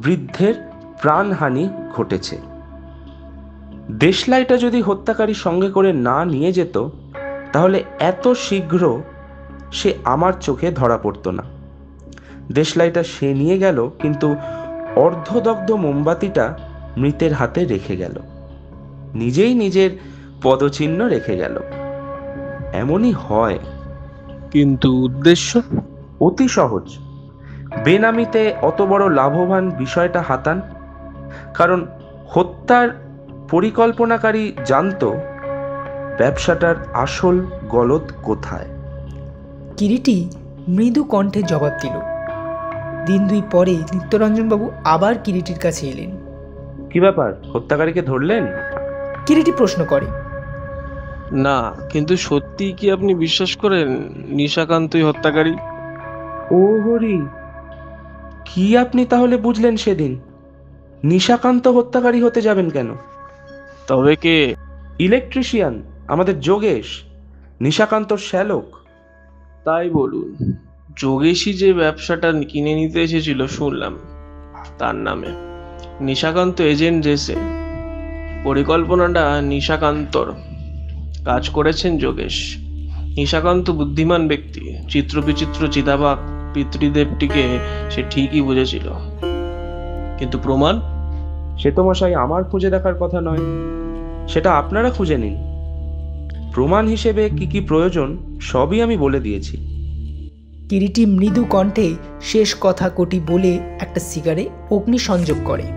বৃদ্ধের প্রাণহানি ঘটেছে। দেশলাইটা যদি হত্যাকারী সঙ্গে করে না নিয়ে যেত তাহলে এত শীঘ্র সে আমার চোখে ধরা পড়তো না। দেশলাইটা সে নিয়ে গেল, কিন্তু অর্ধদগ্ধ মোমবাতিটা মৃতের হাতে রেখে গেল, নিজেই নিজের পদচিহ্ন রেখে গেল। এমনই হয়।
কিন্তু উদ্দেশ্য?
অতি সহজ। বেনামিতে অত বড় লাভবান বিষয়টা হাতান? কারণ হত্যার পরিকল্পনাকারী জানতো ব্যবসাটার আসল গলদ কোথায়।
কিরিটি মৃদু কণ্ঠে জবাব দিল। দিন 2 পরে নিত্যরঞ্জনবাবু আবার কিরিটির কাছে এলেন।
কি ব্যাপার, হত্যাকারীকে ধরলেন?
কিরিটি প্রশ্ন করে।
না, কিন্তু সত্যি কি আপনি বিশ্বাস করেন নিশাকান্তই হত্যাকারী?
ও হরি, কি আপনি তাহলে বুঝলেন সেদিন? নিশাকান্ত হত্যাকারী হতে যাবেন কেন?
তবে কে?
ইলেকট্রিশিয়ান, আমাদের যোগেশ, নিশাকান্তর শ্যালক।
তাই বলুন, যোগেশই যে ব্যবসাটা কিনে নিতে এসেছিল শুনলাম তার নামে। নিশাকান্ত এজেন্ট যেসে, পরিকল্পনাটা নিশাকান্তর, কাজ করেছেন যোগেশ। নিশাকান্ত বুদ্ধিমান ব্যক্তি, চিত্রবিচিত্র চিতাবাঘ পিতৃদেবটিকে সে ঠিকই বুঝেছিল, কিন্তু প্রমাণ?
সে তো মশাই আমার খুঁজে দেখার কথা নয়, সেটা আপনারা খুঁজে নিন। প্রমাণ হিসেবে কি কি প্রয়োজন সবই আমি বলে দিয়েছি।
কিরিটি মৃদু কণ্ঠে শেষ কথা কোটি বলে একটা সিগারে অগ্নি সংযোগ করে।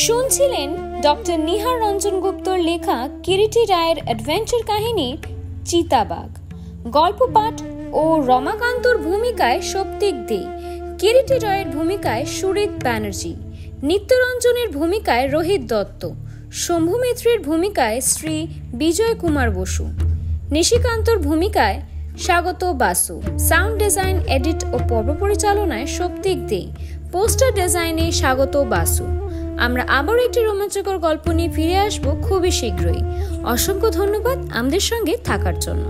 শুনছিলেন ডক্টর নিহার রঞ্জন গুপ্তর লেখা কিরিটি রায়ের অ্যাডভেঞ্চার কাহিনী চিতাবাঘ। গল্প পাঠ ও রমাকান্তর ভূমিকায় সৌপ্তিক দে, কিরিটি রায়ের ভূমিকায় সুরিত ব্যানার্জি, নিত্যরঞ্জনের ভূমিকায় রোহিত দত্ত, শম্ভু মিত্রের ভূমিকায় শ্রী বিজয় কুমার বসু, নিশিকান্তর ভূমিকায় স্বাগত বাসু, সাউন্ড ডিজাইন, এডিট ও পর্ব পরিচালনায় সৌপ্তিক দে, পোস্টার ডিজাইনে স্বাগত বাসু। আমরা আবার একটি রোমাঞ্চকর গল্প নিয়ে ফিরে আসবো খুবই শীঘ্রই। অসংখ্য ধন্যবাদ আমাদের সঙ্গে থাকার জন্য।